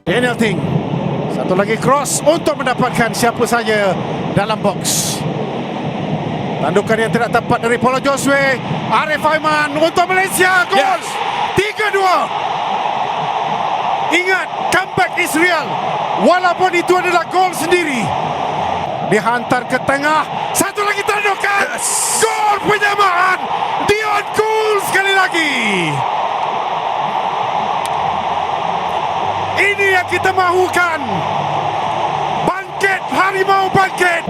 Daniel Ting. Satu lagi cross untuk mendapatkan siapa saja dalam box. Tandukan yang tidak tepat dari Paulo Josue. Arif Aiman untuk Malaysia. Gol. Yes. 3-2. Ingat, comeback is real. Walaupun itu adalah gol sendiri. Dihantar ke tengah. Satu lagi tandukan. Yes. Gol penyamaan. Dion Kul sekali lagi. Ini yang kita mahukan. Bangkit, harimau bangkit.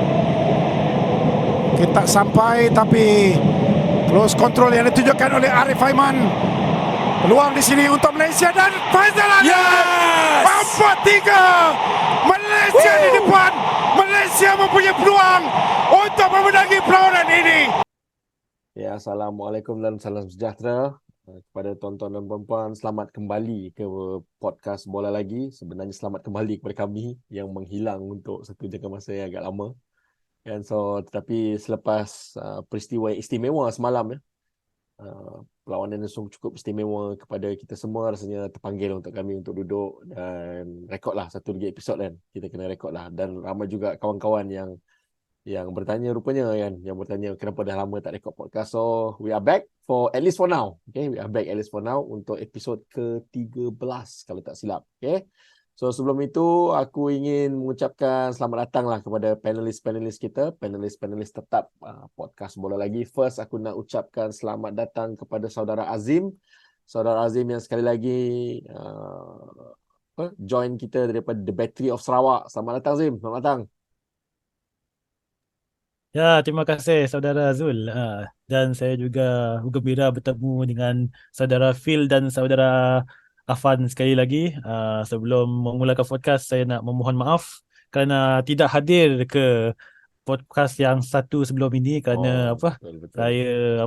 Kita sampai tapi close control yang ditunjukkan oleh Arif Aiman. Peluang di sini untuk Malaysia dan Faizal Adil. Yes! 4-3. Malaysia di depan. Malaysia mempunyai peluang untuk memenangi perlawanan ini. Ya, Assalamualaikum dan salam sejahtera kepada tuan-tuan dan puan-puan. Selamat kembali ke podcast Bola Lagi. Sebenarnya selamat kembali kepada kami yang menghilang untuk satu jangka masa yang agak lama. Dan tetapi selepas peristiwa yang istimewa semalam perlawanan yang cukup istimewa kepada kita semua, rasanya terpanggil untuk kami untuk duduk dan rekod lah satu lagi episod kan. Kita kena rekod lah, dan ramai juga kawan-kawan yang bertanya rupanya kan, yang bertanya kenapa dah lama tak rekod podcast. So we are back for at least for now. Okay, we are back at least for now untuk episod ke-13 kalau tak silap. Okay. So sebelum itu aku ingin mengucapkan selamat datang lah kepada panelis-panelis kita, panelis-panelis tetap podcast Bola Lagi. First aku nak ucapkan selamat datang kepada saudara Azim. Saudara Azim yang sekali lagi join kita daripada The Battery of Sarawak. Selamat datang Azim, selamat datang. Ya, terima kasih saudara Zul. Dan saya juga bergembira bertemu dengan saudara Phil dan saudara Afan sekali lagi. Sebelum memulakan podcast, saya nak memohon maaf kerana tidak hadir ke podcast yang satu sebelum ini kerana betul. Saya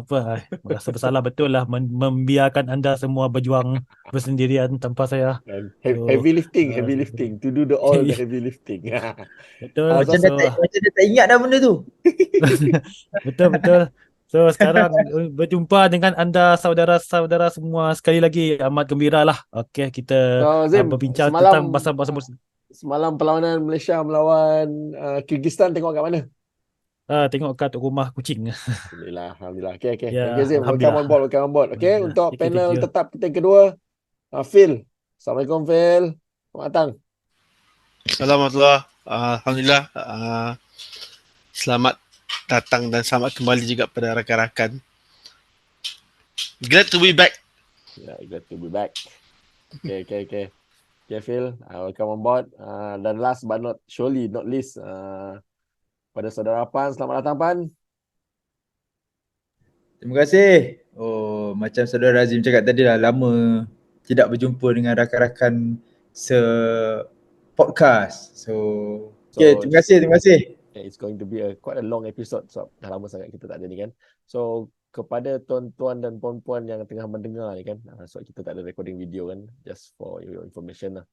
merasa bersalah betul lah membiarkan anda semua berjuang bersendirian tanpa saya. Heavy lifting to do all the heavy lifting. Betul. Macam dah tak ingat dah benda tu. Betul. So sekarang berjumpa dengan anda saudara-saudara semua sekali lagi, amat gembira lah. Okey, kita Zim, berbincang tentang pasal-pasal. Semalam perlawanan Malaysia melawan Kyrgyzstan, tengok kat mana? Tengok kat rumah kucing. Alhamdulillah. Okay. Ya, Okay Zim, welcome on board. Okay, untuk panel tetap kita kedua, Phil. Assalamualaikum Phil. Selamat datang. Assalamualaikum. Alhamdulillah. Selamat datang dan selamat kembali juga pada rakan-rakan. Glad to be back. Yeah, glad to be back. Okay. Okay Phil, welcome on board. Dan last but not surely not least, pada saudara Pan, selamat datang Pan. Terima kasih. Macam saudara Azim cakap tadi lah, lama tidak berjumpa dengan rakan-rakan se-podcast. Okay, terima kasih. It's going to be quite a long episode sebab dah lama sangat kita tak ada ni kan. So kepada tuan-tuan dan puan-puan yang tengah mendengar ni kan, sebab kita tak ada recording video kan, just for your information lah.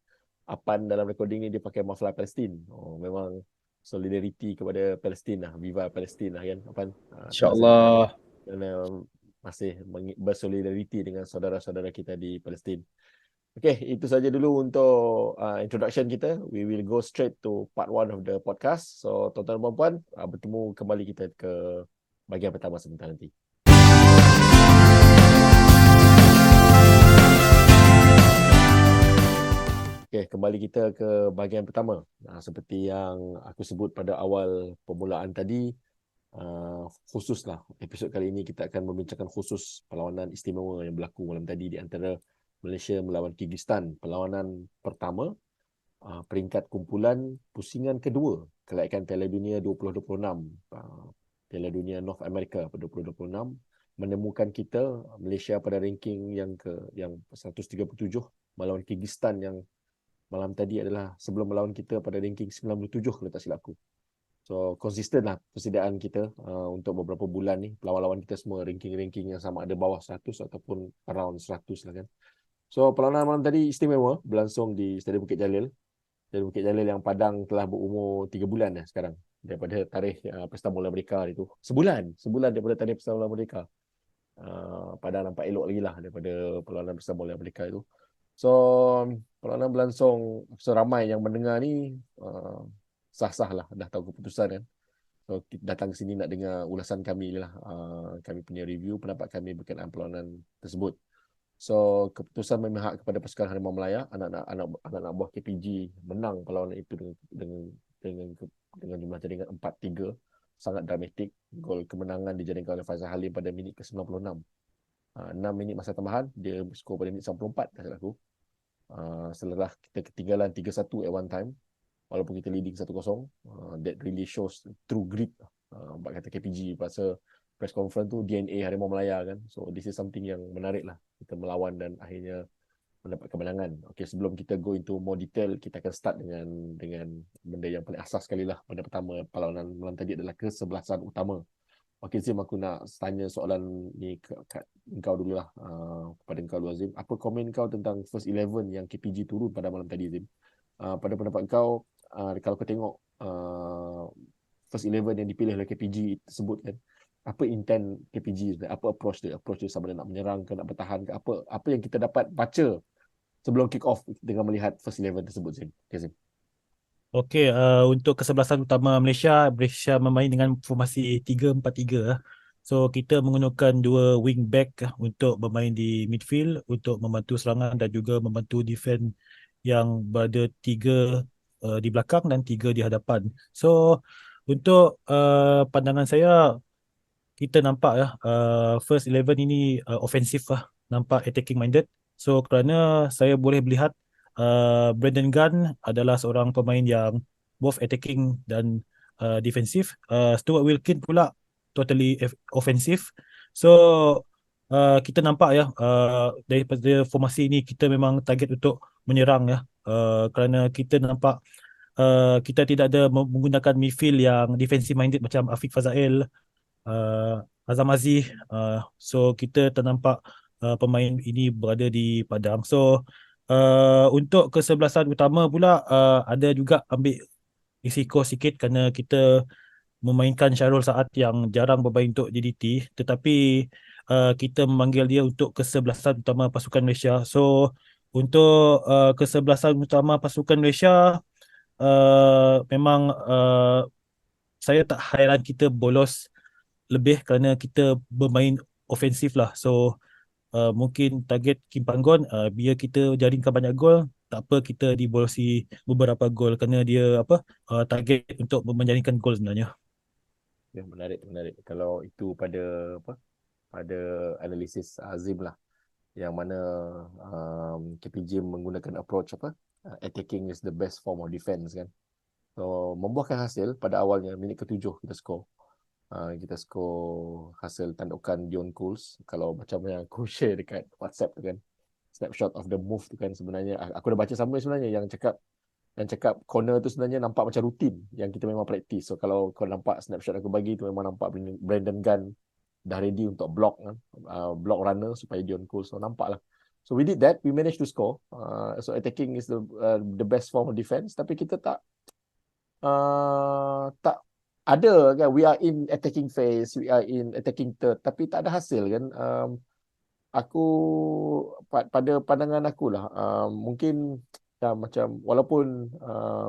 Apan dalam recording ni dia pakai muffler Palestin. Memang solidariti kepada Palestin lah. Viva Palestin lah kan Apan. InsyaAllah. Kerana masih bersolidariti dengan saudara-saudara kita di Palestin. Okay, itu saja dulu untuk introduction kita. We will go straight to part 1 of the podcast. So, tuan-tuan dan puan-puan, bertemu kembali kita ke bahagian pertama sebentar nanti. Okay, kembali kita ke bahagian pertama. Seperti yang aku sebut pada awal permulaan tadi, khususlah episod kali ini kita akan membincangkan khusus perlawanan istimewa yang berlaku malam tadi di antara Malaysia melawan Kyrgyzstan. Perlawanan pertama, peringkat kumpulan pusingan kedua kelaikan Piala Dunia 2026. Piala Dunia North America pada 2026 menemukan kita Malaysia pada ranking yang 137 melawan Kyrgyzstan yang malam tadi adalah sebelum melawan kita pada ranking 97 kalau tak silap aku. So konsisten lah persediaan kita untuk beberapa bulan ni. Lawan-lawan kita semua ranking-ranking yang sama, ada bawah 100 ataupun around 100 lah kan. So perlawanan malam tadi istimewa, berlangsung di Stadium Bukit Jalil. Stadium Bukit Jalil yang Padang telah berumur 3 bulan dah sekarang daripada tarikh Pesta Bola Merdeka itu. Sebulan daripada tarikh Pesta Bola Merdeka. Padang nampak elok lagi lah daripada perlawanan Pesta Bola Merdeka itu. So perlawanan berlangsung, seramai yang mendengar ni sah-sah lah, dah tahu keputusan kan. So kita datang ke sini nak dengar ulasan kami lah, kami punya review pendapat kami berkenaan perlawanan tersebut. So keputusan memihak kepada pasukan Harimau Melaya, anak-anak buah KPG menang perlawanan itu dengan jumlah jaringan 4-3, sangat dramatik. Gol kemenangan dijaringkan oleh Faizal Halim pada minit ke-96. 6 minit masa tambahan, dia skor pada minit 94 tak salah aku. Setelah kita ketinggalan 3-1 at one time, walaupun kita leading 1-0, that really shows true grit. Buat kata KPG pasal press conference tu DNA Harimau Melaya kan. So this is something yang menarik lah. Kita melawan dan akhirnya mendapat kemenangan. Okay, sebelum kita go into more detail, kita akan start dengan benda yang paling asas sekali lah. Pada pertama perlawanan malam tadi adalah kesebelasan utama. Okay Zim, aku nak tanya soalan ni kat kau dululah, kepada kau dulu Azim. Apa komen kau tentang first 11 yang KPG turun pada malam tadi Zim? Pada pendapat kau, kalau kau tengok first 11 yang dipilih oleh KPG tersebut kan, apa intent KPG, apa approach dia sama ada nak menyerang ke nak bertahan ke, apa yang kita dapat baca sebelum kick off dengan melihat first 11 tersebut Zim? Okay Zim. Okey, untuk kesebelasan utama Malaysia memain dengan formasi 3-4-3. So kita menggunakan 2 wing back untuk bermain di midfield untuk membantu serangan dan juga membantu defend yang berada 3 di belakang dan 3 di hadapan. So untuk pandangan saya, kita nampak first 11 ini offensif lah, nampak attacking minded. So kerana saya boleh melihat Brandon Gunn adalah seorang pemain yang both attacking dan defensif. Stuart Wilkin pula totally offensive. So kita nampak daripada formasi ini kita memang target untuk menyerang kerana kita nampak kita tidak ada menggunakan midfield yang defensive minded macam Afiq Fazail, Azam Aziz. So kita ternampak pemain ini berada di padang. So untuk kesebelasan utama pula ada juga ambil risiko sikit kerana kita memainkan Syarul Saad yang jarang bermain untuk JDT, tetapi kita memanggil dia untuk kesebelasan utama pasukan Malaysia. So untuk kesebelasan utama pasukan Malaysia, memang saya tak hairan kita bolos lebih kerana kita bermain ofensif lah. So mungkin target Kim Panggon, biar kita jaringkan banyak gol, tak apa kita dibolosi beberapa gol kerana dia target untuk menjaringkan gol sebenarnya. Ya, menarik. Kalau itu pada analisis Azim lah, yang mana KPJ menggunakan approach attacking is the best form of defense kan. So membuahkan hasil pada awalnya minit ke-7 kita skor. Kita skor hasil tandukan Dion Cools. Kalau macam yang aku share dekat WhatsApp tu kan, snapshot of the move tu kan, sebenarnya aku dah baca sama sebenarnya yang cakap corner tu sebenarnya nampak macam rutin yang kita memang praktis. So kalau kau nampak snapshot aku bagi tu memang nampak Brandon Gunn dah ready untuk block runner supaya Dion Cools. So nampak lah. So we did that, we managed to score. So attacking is the best form of defense, tapi kita tak ada kan, we are in attacking phase, we are in attacking third, tapi tak ada hasil kan. Aku pada pandangan aku lah, mungkin macam walaupun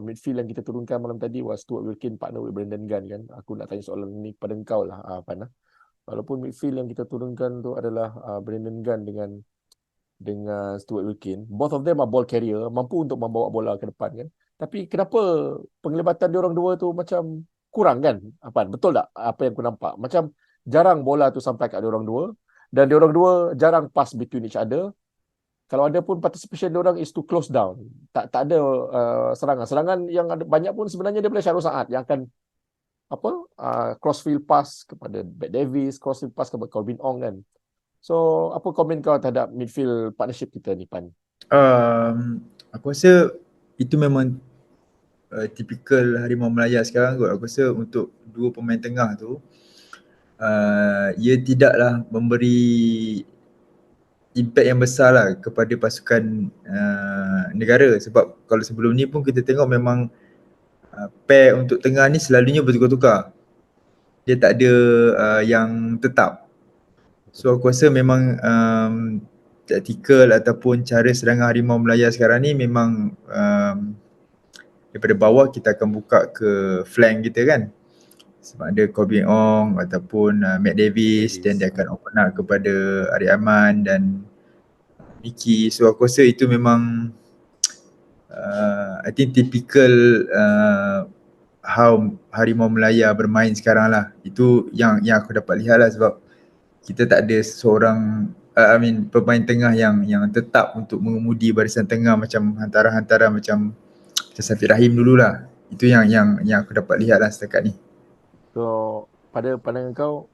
midfield yang kita turunkan malam tadi was Stuart Wilkin partner with Brandon Gunn kan. Aku nak tanya soalan ni kepada engkau lah, Fana. Walaupun midfield yang kita turunkan tu adalah Brandon Gunn dengan Stuart Wilkin, both of them are ball carrier, mampu untuk membawa bola ke depan kan. Tapi kenapa penglibatan diorang dua tu macam kurang kan? Betul tak apa yang aku nampak? Macam jarang bola tu sampai kat diorang dua, dan diorang dua jarang pass between each other. Kalau ada pun participation diorang is to close down. Tak ada serangan yang ada banyak pun sebenarnya daripada Syarul Saad yang akan crossfield pass kepada Bat Davis, crossfield pass kepada Corbin Ong kan. So apa komen kau terhadap midfield partnership kita ni, Pan? Aku rasa itu memang typical Harimau Melaya sekarang kot. Aku rasa untuk dua pemain tengah tu ia tidaklah memberi impact yang besar lah kepada pasukan negara, sebab kalau sebelum ni pun kita tengok memang pair untuk tengah ni selalunya bertukar-tukar. Dia tak ada yang tetap. So aku rasa memang taktikal ataupun cara serangan Harimau Melaya sekarang ni memang daripada bawah kita akan buka ke flank kita kan. Sebab ada Corbin Ong ataupun Matt Davis, dan dia akan open up kepada Ariq Aman dan Mickey. So aku rasa itu memang I think typical how Harimau Melaya bermain sekarang lah. Itu yang aku dapat lihat lah, sebab kita tak ada seorang pemain tengah yang tetap untuk mengemudi barisan tengah macam hantaran-hantaran macam Safir Rahim dululah. Itu yang aku dapat lihat lah setakat ni. So, pada pandangan kau,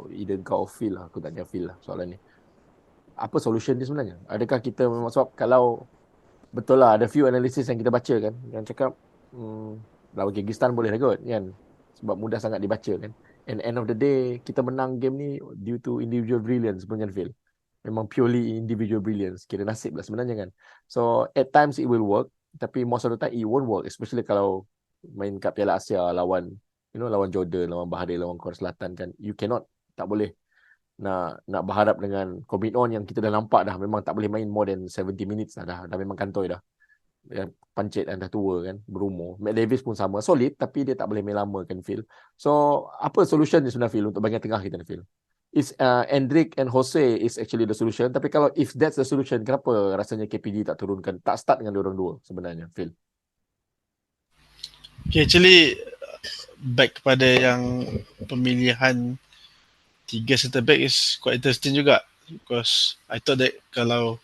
either kau feel lah, aku tanya feel lah soalan ni. Apa solution dia sebenarnya? Adakah kita memang, sebab kalau betul lah, ada few analysis yang kita baca kan, yang cakap lawan Kyrgyzstan boleh lah kot kan, sebab mudah sangat dibaca kan. And end of the day, kita menang game ni due to individual brilliance sebenarnya, Phil. Memang purely individual brilliance. Kira nasib lah sebenarnya kan. So, at times it will work, tapi most of the time it won't work. Especially kalau main kat Piala Asia lawan lawan Jordan, lawan Bahrain, lawan Korea Selatan kan. You cannot, tak boleh nak berharap dengan Corbin On yang kita dah nampak dah memang tak boleh main more than 70 minutes dah memang kantoi dah. Yang pancit dah tua kan, berumur. Matt Davis pun sama, solid tapi dia tak boleh main lama kan, Phil. So, apa solution ni sebenarnya, Phil, untuk bahagian tengah kita ni, Phil? Is Endrick and Jose is actually the solution. Tapi kalau if that's the solution, kenapa rasanya KPG tak turunkan, tak start dengan diorang dua sebenarnya, Phil? Okay, actually back kepada yang pemilihan 3 center back is quite interesting juga, because I thought that kalau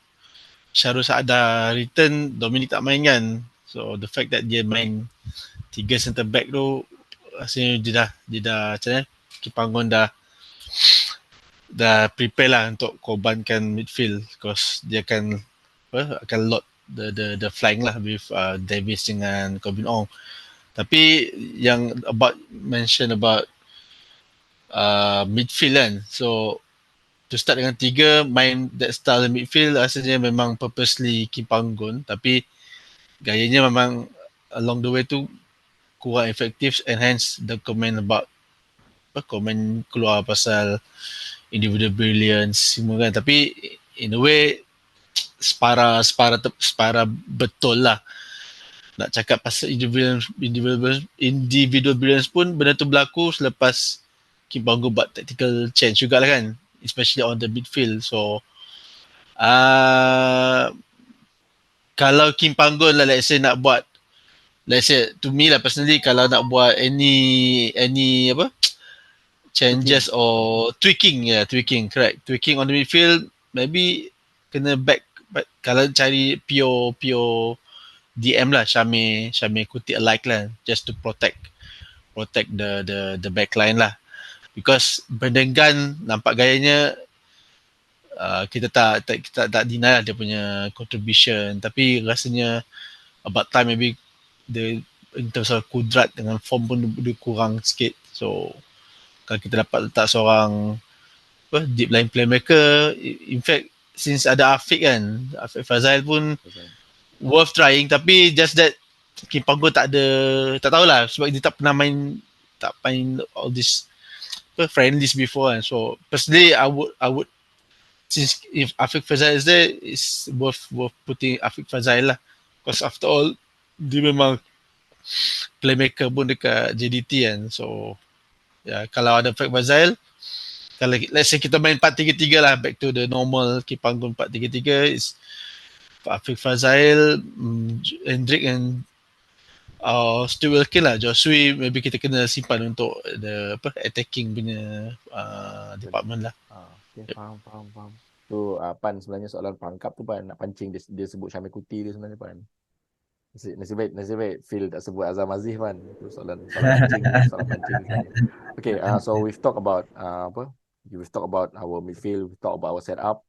Syarul Saada return, Dominic tak main kan. So the fact that dia main 3 center back tu, rasanya dia dah macam mana, Kipanggon dah prepare lah untuk korbankan midfield, because dia akan load the flank lah with Davis dengan Corbin Ong. Tapi yang mention about midfield kan, so to start dengan 3 main that style midfield, rasanya memang purposely Kim Panggon, tapi gayanya memang along the way tu kurang efektif, and hence the comment about komen keluar pasal individual brilliance semua kan. Tapi in a way separa betul lah. Nak cakap pasal individual brilliance pun, benda tu berlaku selepas Kim Panggon buat tactical change jugalah kan, especially on the midfield. So kalau Kim Panggon lah, let's say nak buat, let's say to me lah personally, kalau nak buat any changes or tweaking on the midfield, maybe kena back, kalau cari pure DM lah, Syamir Kuti alike lah, just to protect the backline lah, because Bendengan nampak gayanya kita tak deny lah dia punya contribution, tapi rasanya about time maybe in terms of kudrat dengan form pun dia kurang sikit. So kalau kita dapat letak seorang deep line playmaker, in fact since ada Afiq Fazail pun worth trying, tapi just that Kim Panggon tak tahulah, sebab dia tak pernah main all this friendlies before kan. So personally I would since if Afiq Fazail is there, it's worth putting Afiq Fazail lah, because after all dia memang playmaker pun dekat JDT kan. So kalau ada Afiq Fazail, kalau let's say kita main 4-3-3 lah, back to the normal Kim Panggon 4-3-3, is Afiq Fazail, Hendrik and Stu Wilkin lah. Joshua maybe kita kena simpan untuk the attacking punya department lah. Okay, faham. Tu Pan, sebenarnya soalan pangkap tu Pan, nak pancing dia sebut Syamir Kuti dia sebenarnya Pan. Nasib baik Phil tak sebut Azam Aziz Pan. Itu soalan pancing sebenarnya. Okay, so we've talked about we've talked about our midfield, we've talked about our setup.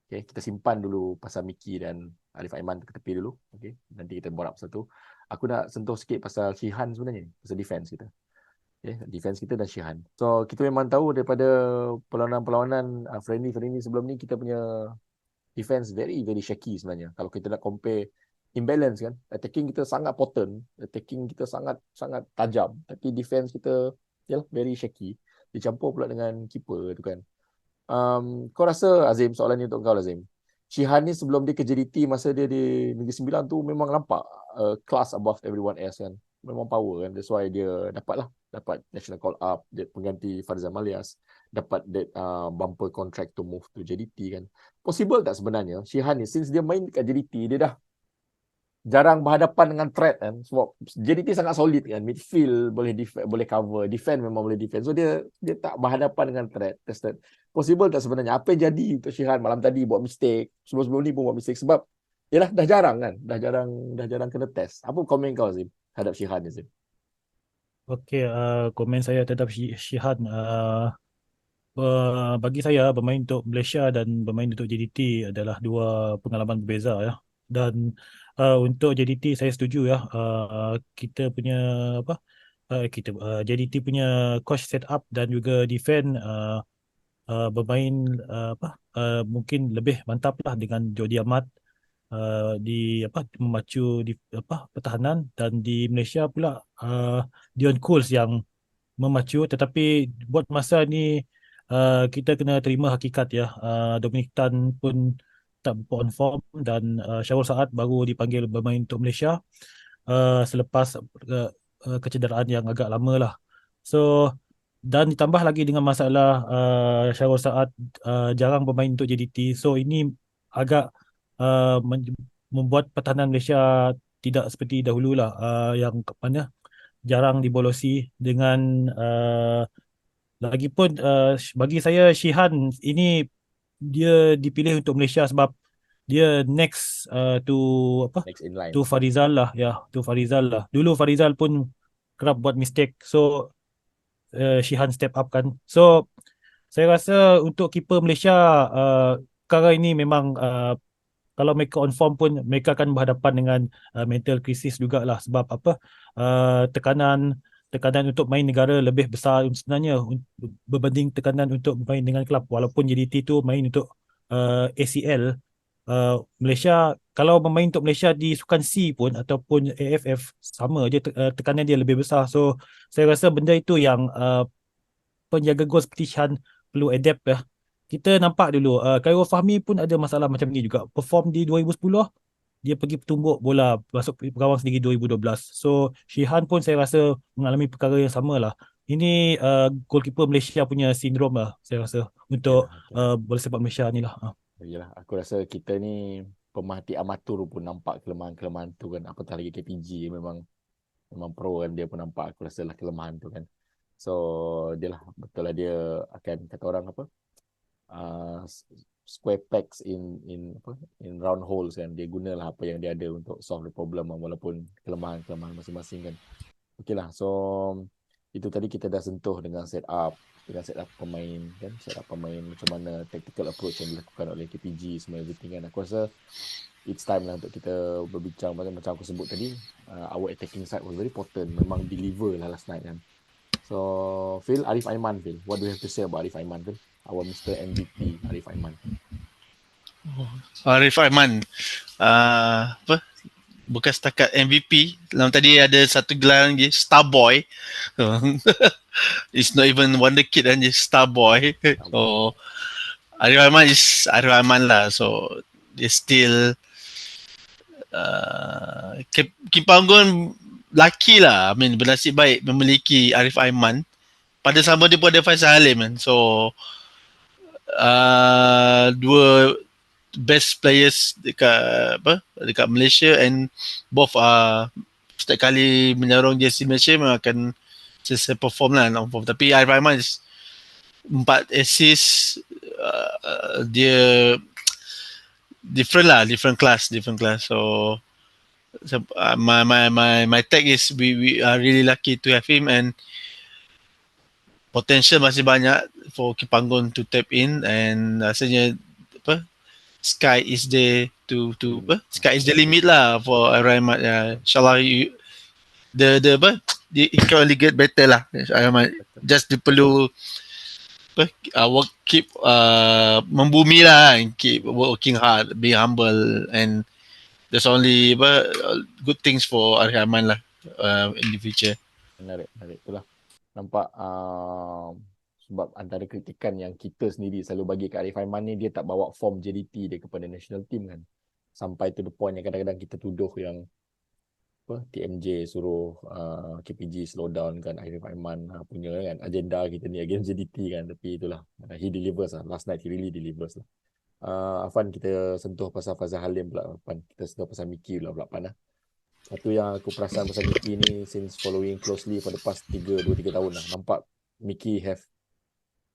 Okay, kita simpan dulu pasal Mickey dan Arif Aiman ke tepi dulu. Okay, nanti kita borak pasal tu. Aku nak sentuh sikit pasal Shihan sebenarnya, pasal defense kita. Okay, defense kita dan Shihan. So, kita memang tahu daripada perlawanan friendly sebelum ni, kita punya defense very, very shaky sebenarnya. Kalau kita nak compare imbalance kan, attacking kita sangat potent, attacking kita sangat tajam, tapi defense kita very shaky. Dicampur pula dengan keeper tu kan. Kau rasa, Azim, soalan ni untuk kau Azim, Shihan ni sebelum dia ke JDT, masa dia di Negeri Sembilan tu memang nampak class above everyone else kan. Memang power kan. That's why dia dapat national call up, dia pengganti Farizal Malias, dapat that bumper contract to move to JDT kan. Possible tak sebenarnya Shihan ni, since dia main kat JDT, dia dah jarang berhadapan dengan threat kan, sebab JDT sangat solid kan, midfield boleh cover, defend memang boleh defend, so dia tak berhadapan dengan threat. Possible tak sebenarnya apa yang jadi untuk Shihan malam tadi, buat mistake, sebelum ni pun buat mistake, sebab yalah dah jarang kan, dah jarang kena test. Apa komen kau Zim terhadap Shihan ni Zim? Okey, komen saya terhadap Shihan, bagi saya bermain untuk Malaysia dan bermain untuk JDT adalah dua pengalaman berbeza ya. Dan untuk JDT saya setuju ya, kita punya JDT punya coach set up dan juga defend bermain mungkin lebih mantap lah dengan Jody Amat di memacu di pertahanan, dan di Malaysia pula Dion Cools yang memacu, tetapi buat masa ni kita kena terima hakikat ya, Dominic Tan pun tak on form, dan Syarul Saad baru dipanggil bermain untuk Malaysia selepas kecederaan yang agak lama lah. So, dan ditambah lagi dengan masalah Syarul Saad jarang bermain untuk JDT, so ini agak membuat pertahanan Malaysia tidak seperti dahulu lah, yang mana jarang dibolosi dengan lagipun bagi saya Shihan ini dia dipilih untuk Malaysia sebab dia next Next in line. to Farizal lah ya, to Farizal lah. Dulu Farizal pun kerap buat mistake, so Shihan step up kan. So saya rasa untuk keeper Malaysia sekarang ini memang kalau mereka on form pun mereka akan berhadapan dengan mental crisis jugalah, sebab tekanan untuk main negara lebih besar sebenarnya berbanding tekanan untuk main dengan kelab. Walaupun JDT tu main untuk ACL, Malaysia kalau bermain untuk Malaysia di Sukan C pun ataupun AFF sama je, tekanan dia lebih besar. So saya rasa benda itu yang penjaga gol seperti Shan perlu adapt ya. Kita nampak dulu Khairul Fahmi pun ada masalah macam ni juga. Perform di 2010, dia pergi tumbuk bola masuk gawang sendiri 2012. So Shihan pun saya rasa mengalami perkara yang sama lah. Ini goalkeeper Malaysia punya sindrom lah saya rasa untuk bola sepak Malaysia ni lah. Yalah, aku rasa kita ni pemerhati amatur pun nampak kelemahan-kelemahan tu kan. Apatah lagi KPG memang pro kan, dia pun nampak aku rasa lah kelemahan tu kan. So dia lah, betul lah dia akan kata orang square pegs in round holes kan. Dia gunalah apa yang dia ada untuk solve the problem walaupun kelemahan masing-masing kan. Okeylah, so itu tadi kita dah sentuh dengan set up pemain kan, set up pemain, macam mana tactical approach yang dilakukan oleh KPG, semua everything kan. Aku rasa it's time lah untuk kita berbincang macam aku sebut tadi, our attacking side was very important, memang deliver lah last night kan. So Phil, Arif Aiman Phil, what do you have to say about Arif Aiman Phil, our Mr. MVP Arif Aiman? Arif Aiman bukan setakat MVP, dalam tadi ada satu gelar lagi, Star Boy. It's not even Wonder Kid kan, just Star Boy. So Arif Aiman is Arif Aiman lah. So dia still Kim Panggon lucky lah, I mean bernasib baik memiliki Arif Aiman. Pada sama dia pun ada Faisal Halim kan. So dua best players dekat Malaysia, and both setiap kali menyarung jersey Malaysia memang akan selesai perform lah, non form. Tapi Arif Aiman 4 assist, dia different class. So my take is we are really lucky to have him, and potential masih banyak for Kim Panggon to tap in, and rasanya sky is there sky is the limit lah for Rahmat. InsyaAllah he can only get better lah. Rahmat just dia perlu keep membumi lah, and keep working hard, be humble, and there's only good things for Rahman lah in the future. Menarik itulah. Nampak sebab antara kritikan yang kita sendiri selalu bagi kat Arif Aiman ni, dia tak bawa form JDT dia kepada national team kan. Sampai to the point yang kadang-kadang kita tuduh yang TMJ suruh KPG slow down kan Arif Aiman punya kan agenda kita ni against JDT kan. Tapi itulah, he delivers lah. Last night he really delivers lah. Afan, kita sentuh pasal Fazal Halim pula. Afan, kita sentuh pasal Mickey pula Pan lah. Satu yang aku perasan pasal Mickey ni, since following closely for the past 2-3 tahun lah, nampak Mickey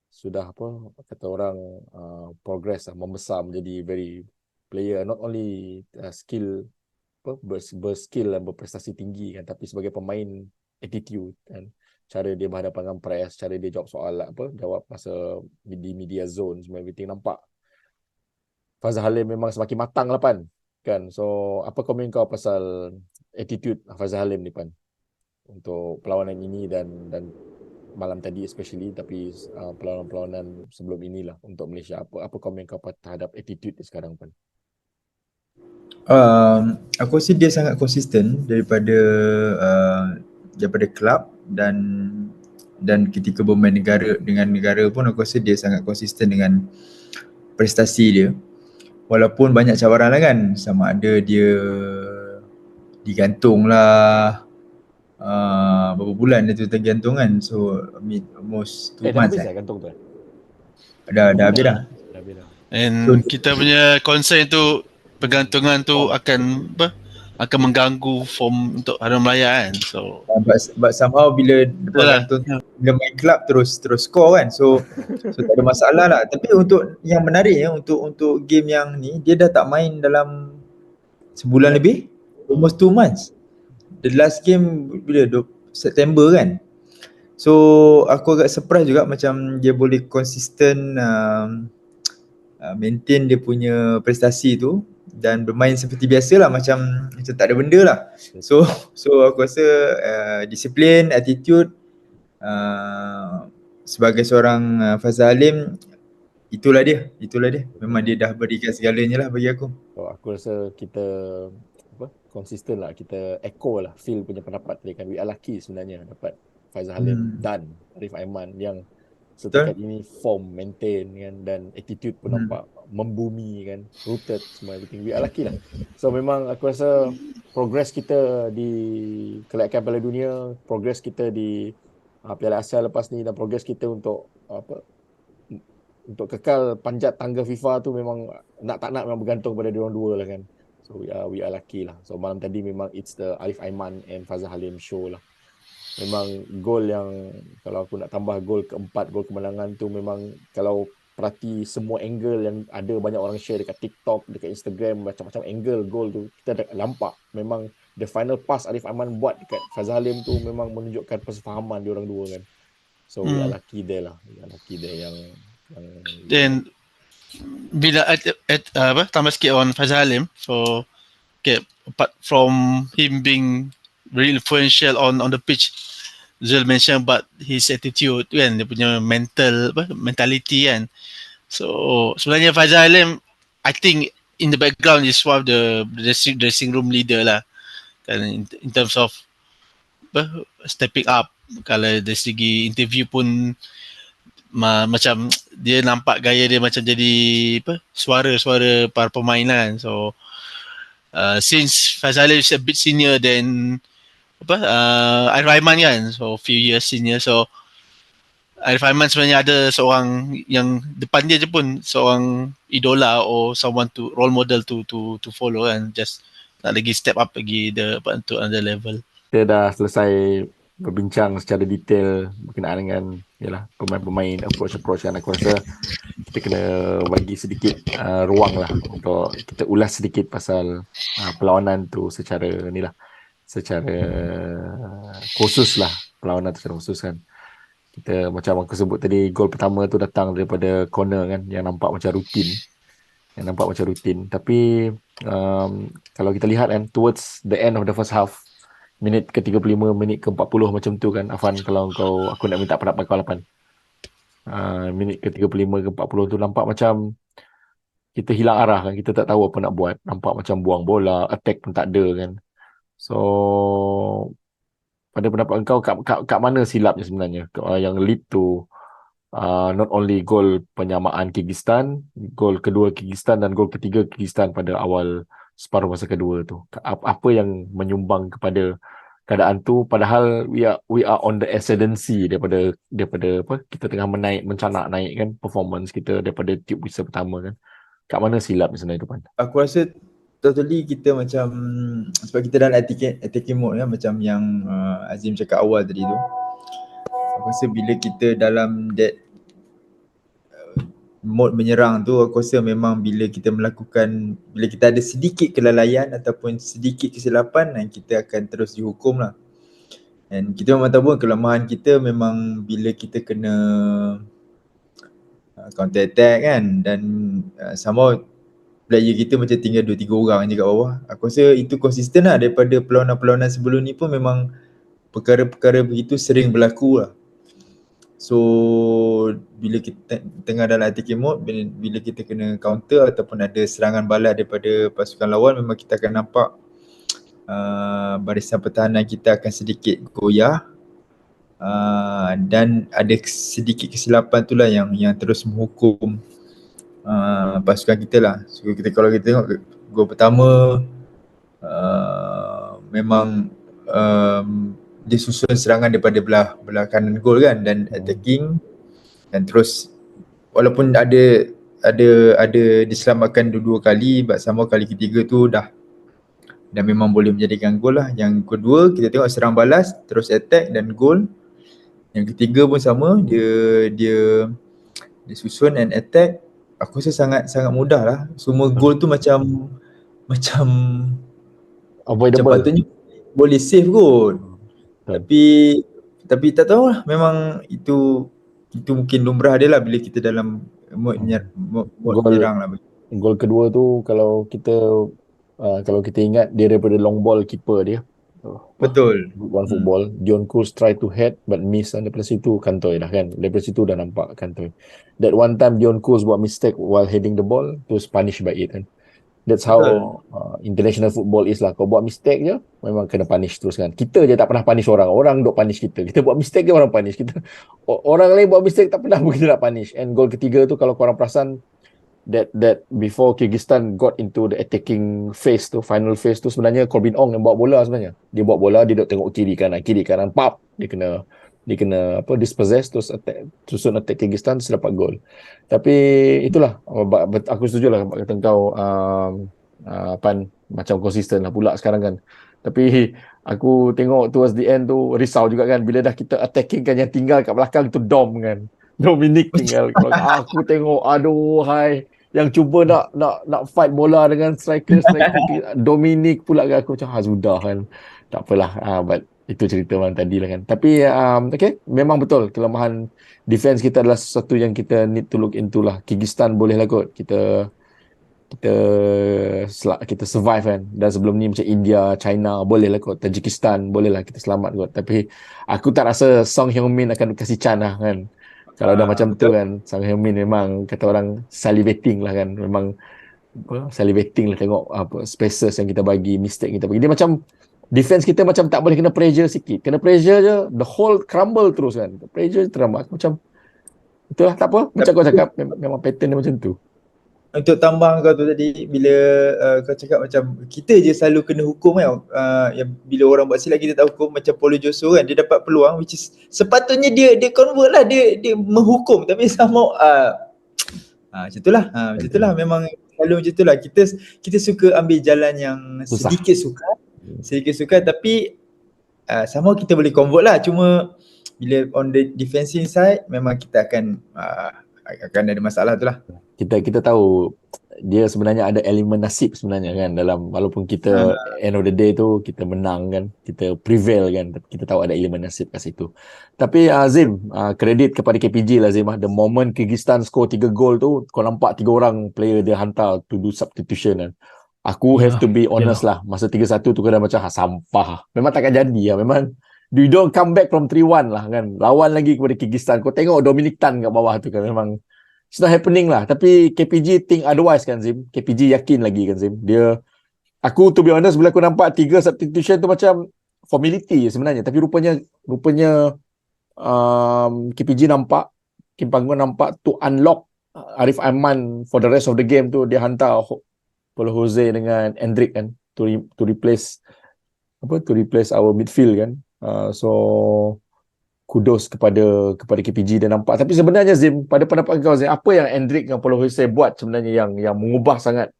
sudah kata orang progress lah, membesar menjadi very player, not only skill berskill dan berprestasi tinggi kan, tapi sebagai pemain attitude kan, cara dia berhadapan dengan press, cara dia jawab soal jawab masa di media zone, semua everything nampak Fazal Halim memang semakin matang lah Pan kan. So apa komen kau pasal attitude Fazal Halim ni Pan untuk perlawanan ini dan malam tadi especially, tapi perlawanan sebelum inilah untuk Malaysia, apa komen kau terhadap attitude dia sekarang Pan? Aku rasa dia sangat konsisten daripada kelab dan ketika bermain dengan negara pun aku rasa dia sangat konsisten dengan prestasi dia. Walaupun banyak cabaran lah kan, sama ada dia digantung lah, berapa bulan dia tu tergantung kan. So almost 2 months dah habis gantung tu? Dah habis dah. And kita punya concern tu, pergantungan tu akan mengganggu form untuk Harum Melaya kan. So but somehow bila bergantung, bila main club terus score kan. So tak ada masalah lah. Tapi untuk yang menarik untuk game yang ni, dia dah tak main dalam sebulan lebih, almost 2 months. The last game bila September kan. So aku agak surprise juga macam dia boleh konsisten maintain dia punya prestasi tu dan bermain seperti biasa lah, macam tak ada benda lah. So aku rasa disiplin, attitude sebagai seorang Fazal Halim, itulah dia. Memang dia dah berikan segalanya lah bagi aku. Aku rasa kita konsisten lah, kita echo lah Phil punya pendapat tadi kan. We are lucky sebenarnya dapat Fazal Halim dan Arif Aiman yang setakat ini form maintain kan, dan attitude pun nampak membumi kan, rooted semua everything. We are lucky lah. So memang aku rasa progress kita di kelayakan Piala Dunia, progress kita di Piala Asia lepas ni, dan progress kita untuk untuk kekal panjat tangga FIFA tu memang nak tak nak memang bergantung pada diorang dua lah kan. So we are lucky lah. So malam tadi memang it's the Arif Aiman and Fazal Halim show lah. Memang gol yang, kalau aku nak tambah gol keempat, gol kemenangan tu, memang kalau perhati semua angle yang ada, banyak orang share dekat TikTok, dekat Instagram, macam-macam angle gol tu, kita nampak memang the final pass Arif Aiman buat dekat Fazal Halim tu memang menunjukkan persefahaman diorang dua kan. So we are lucky there lah. We are lucky there yang then bila tambah sikit on Fazal Halim, so okay, apart from him being very influential on the pitch, Zul mentioned about his attitude kan, dia punya mentality kan. So sebenarnya Fazal Halim, I think in the background is one of the dressing room leader lah kan, in terms of stepping up. Kalau dari segi interview pun macam dia nampak gaya dia macam jadi suara para pemain lah kan. So since Fazal Halim is a bit senior than Arif Aiman kan, so few years senior, so Arif Aiman sebenarnya ada seorang yang depan dia je pun seorang idola or someone to role model to follow kan, just nak lagi step up lagi untuk another level. Kita dah selesai berbincang secara detail berkenaan dengan pemain-pemain, approach yang aku rasa kita kena bagi sedikit ruang lah untuk kita ulas sedikit pasal perlawanan tu secara khusus lah, perlawanan secara khusus kan. Kita macam aku sebut tadi, gol pertama tu datang daripada corner kan, yang nampak macam rutin, tapi kalau kita lihat kan, towards the end of the first half, minit ke-35, minit ke-40 macam tu kan Afan, kalau aku nak minta pendapat kau Lapan, minit ke-35 ke-40 tu nampak macam kita hilang arah kan, kita tak tahu apa nak buat, nampak macam buang bola, attack pun tak ada kan. So pada pendapat kau, kat mana silapnya sebenarnya yang lead to not only gol penyamaan Kyrgyzstan, gol kedua Kyrgyzstan dan gol ketiga Kyrgyzstan pada awal separuh masa kedua tu. Apa yang menyumbang kepada keadaan tu, padahal we are on the ascendancy daripada apa, kita tengah mencanak naik kan performance kita daripada tube whistle pertama kan. Kat mana silap sebenarnya tu, Pan? Aku rasa totally kita macam, sebab kita dalam attacking mode kan, macam yang Azim cakap awal tadi tu. Aku rasa bila kita dalam that mode menyerang tu, aku rasa memang bila kita ada sedikit kelalaian ataupun sedikit kesilapan, dan kita akan terus dihukum lah. Dan kita memang tahu pun kelemahan kita memang bila kita kena counter attack kan, dan somehow player kita macam tinggal 2-3 orang je kat bawah. Aku rasa itu konsisten lah, daripada perlawanan-perlawanan sebelum ni pun memang perkara-perkara begitu sering berlaku lah. So bila kita tengah dalam attacking mode, bila kita kena counter ataupun ada serangan balas daripada pasukan lawan, memang kita akan nampak barisan pertahanan kita akan sedikit goyah, dan ada sedikit kesilapan tu lah yang terus menghukum pasukan kita lah. So kalau kita tengok gol pertama, memang dia susun serangan daripada belah kanan gol kan, dan attacking, dan terus walaupun ada diselamatkan dua kali, but sama kali ketiga tu dah memang boleh menjadikan gol lah. Yang kedua kita tengok serang balas, terus attack dan gol. Yang ketiga pun sama, dia susun and attack. Aku rasa sangat mudah lah. Semua gol tu macam Avoidable. patutnya boleh save kot. Tapi tak tahulah, memang itu mungkin lumrah dia lah bila kita dalam mode menyerang lah. Gol kedua tu kalau kita ingat, dia daripada long ball keeper dia. Betul. One football. Dion Kuz try to head but miss, dan daripada situ kantoi dah kan. Daripada situ dah nampak kantoi. That one time Dion Kuz buat mistake while heading the ball, was punished by it kan. That's how international football is lah. Kau buat mistake je, memang kena punish terus kan. Kita je tak pernah punish orang. Orang duk punish kita. Kita buat mistake je orang punish kita. Orang lain buat mistake tak pernah pun kita nak punish. And gol ketiga tu kalau korang perasan, that before Kyrgyzstan got into the attacking phase tu, final phase tu, sebenarnya Corbin Ong yang bawa bola sebenarnya. Dia bawa bola, dia duk tengok kiri kanan, pap, dia kena dispossess, terus susun attack Kyrgyzstan, terus dapat gol. Tapi itulah, aku setuju lah kata kau, Pan, macam konsisten lah pula sekarang kan. Tapi aku tengok towards the end tu risau juga kan, bila dah kita attacking kan, yang tinggal kat belakang tu Dom kan, Dominic tinggal. Aku tengok, aduh hai, yang cuba nak fight bola dengan striker Dominic pula kan. Aku macam sudah kan, tak apalah, but itu cerita malam tadi lah kan. Tapi okay, memang betul kelemahan defense kita adalah sesuatu yang kita need to look into lah. Kyrgyzstan boleh lah kot kita survive kan, dan sebelum ni macam India, China boleh lah kot, Tajikistan boleh lah kita selamat kot. Tapi aku tak rasa Song Heung-min akan kasih chance lah kan. Kalau dah macam tu kan, Song Heung-min memang kata orang salivating lah kan, memang salivating lah tengok spaces yang kita bagi, mistake kita bagi. Dia macam defense kita macam tak boleh kena pressure sikit. Kena pressure je, the whole crumble terus kan. Pressure terambak macam, itulah, tak apa. Macam kau cakap, memang pattern dia macam tu. Untuk tambah kau tu tadi, bila kau cakap macam kita je selalu kena hukum kan, yang bila orang buat silap kita tak hukum, macam Paulo Joso kan, dia dapat peluang which is sepatutnya dia convert lah, dia menghukum, tapi sama macam itulah. Macam itulah, memang selalu macam itulah. Kita suka ambil jalan yang sedikit sukar, tapi sama kita boleh convert lah. Cuma bila on the defensive side, memang kita akan ada masalah tu lah. Kita tahu dia sebenarnya ada elemen nasib sebenarnya kan dalam, walaupun kita end of the day tu kita menang kan, kita prevail kan, tapi kita tahu ada elemen nasib kat situ. Tapi Azim, kredit kepada KPG lah Azim, the moment Kyrgyzstan score 3 gol tu, kau nampak 3 orang player dia hantar to do substitution kan. Aku have to be honest lah, masa 3-1 tu kau dah macam sampah. Memang takkan jadi lah, memang you don't come back from 3-1 lah kan. Lawan lagi kepada Kyrgyzstan, kau tengok Dominic Tan kat bawah tu kan, memang it's not happening lah. Tapi KPG think otherwise kan Zim. KPG yakin lagi kan Zim. Aku to be honest, bila aku nampak 3 substitution tu macam formality sebenarnya. Tapi rupanya KPG nampak Kim Panggon nampak to unlock Arif Aiman for the rest of the game tu, dia hantar Paulo Jose dengan Endrick kan to replace our midfield kan. So kudos kepada KPG dan nampak. Tapi sebenarnya Zim, pada pendapat kau Zim, apa yang Endrick dan Paulo Jose buat sebenarnya yang mengubah sangat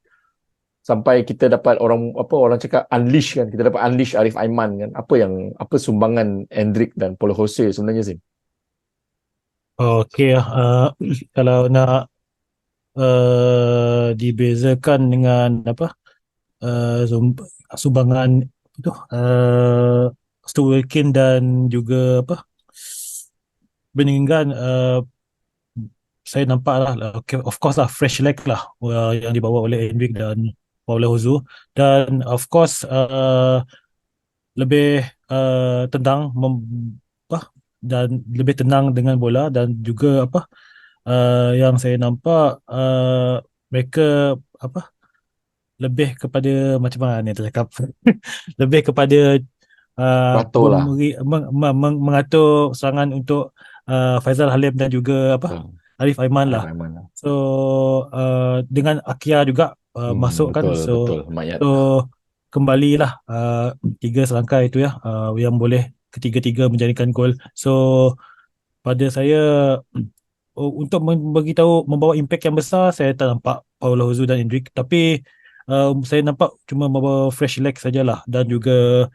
sampai kita dapat orang cakap unleash kan, kita dapat unleash Arif Aiman kan. Apa sumbangan Endrick dan Paulo Jose sebenarnya Zim? Okey, kalau nak dibezakan dengan sumbangan itu Stu Wilkin dan juga Bellingham, saya nampak lah, okay, of course lah, fresh leg lah yang dibawa oleh Endrick dan Paulo Jose, dan of course lebih tendang dan lebih tenang dengan bola, dan juga yang saya nampak mereka lebih kepada macam mana ni cakap lebih kepada Beratur lah. mengatur serangan untuk Faizal Halim dan juga Arif Aiman lah. So dengan Akia juga masuk kan, betul Mayat. so kembalilah 3 selangkah itu ya, yang boleh ketiga-tiga menjadikan gol. So pada saya untuk membawa impact yang besar, saya tak nampak Paulo Jose dan Endrick, tapi saya nampak cuma membawa fresh leg sajalah, dan juga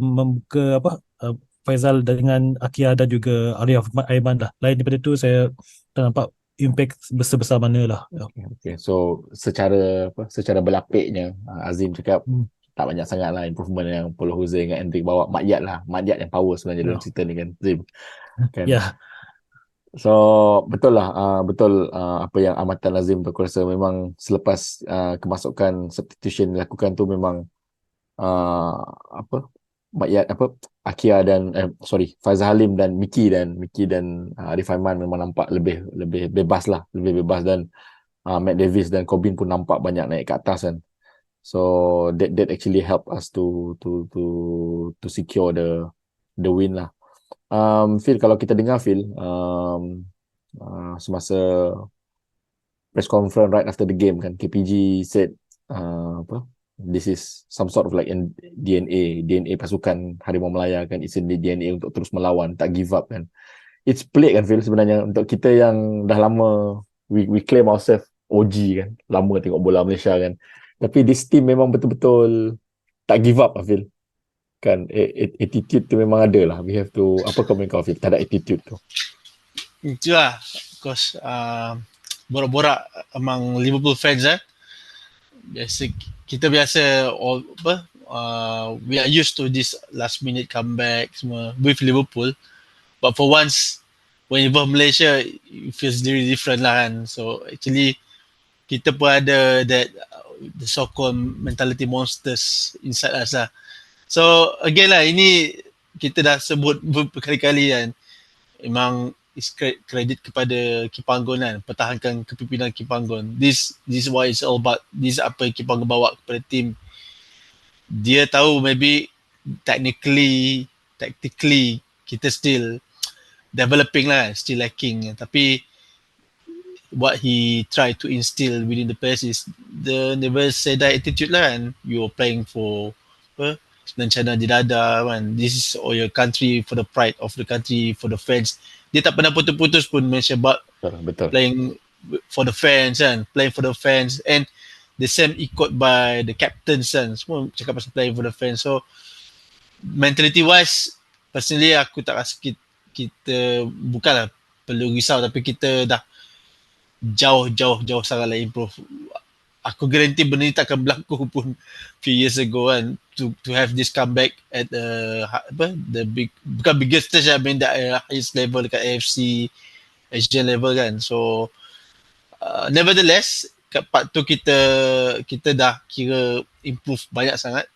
membuka Faizal dengan Akia dan juga Arif Aiman lah. Lain daripada tu saya tak nampak impact besar-besar mana lah. Okay. So secara berlapiknya Azim cakap tak banyak sangat lah improvement yang Paulo Jose dengan Endrick bawa. Madyat yang power sebenarnya dalam cerita ni kan Zim kan? So betul lah, apa yang amatan Azim tu, aku rasa memang selepas kemasukan substitution dilakukan tu memang Akia dan Faizal Halim dan Mickey dan Arif Aiman memang nampak lebih bebas dan Matt Davis dan Corbin pun nampak banyak naik ke atas kan. So that actually help us to secure the win lah. Phil, kalau kita dengar Phil, semasa press conference right after the game kan, KPG said this is some sort of like DNA pasukan Harimau Melaya kan, it's in the DNA untuk terus melawan, tak give up kan. It's pelik kan Phil sebenarnya untuk kita yang dah lama, we claim ourselves OG kan, lama tengok bola Malaysia kan, tapi this team memang betul-betul tak give up lah Phil kan. Attitude tu memang ada lah. We have to, apa komen kau Phil terhadap attitude tu? Itulah, of course, borak-borak among Liverpool fans kita biasa we are used to this last minute comeback semua with Liverpool, but for once when you involve Malaysia it feels really different lah kan. So actually kita pun ada that the so-called mentality monsters inside us lah. So again lah, ini kita dah sebut berkali-kali kan, memang is credit kepada Kim Panggon kan, pertahankan kepimpinan Kim Panggon. This is what it's all about. This apa yang Kim Panggon bawa kepada tim. Dia tahu maybe tactically kita still developing lah, still lacking. Tapi what he try to instill within the players is the never say die attitude lah kan. You're playing for Senancana di dada kan. This is all your country, for the pride of the country, for the fans. Dia tak pernah putus-putus pun mention about betul. Playing for the fans kan, playing for the fans, and the same ikut by the captains kan, semua cakap pasal playing for the fans. So mentality wise, personally aku tak rasa kita bukanlah perlu risau, tapi kita dah jauh sangat lah improve. Aku garanti benda ni takkan berlaku pun few years ago kan, to have this comeback at the big, bukan biggest stage, I mean the highest level dekat AFC Asian level kan. So nevertheless kat part tu kita dah kira improve banyak sangat.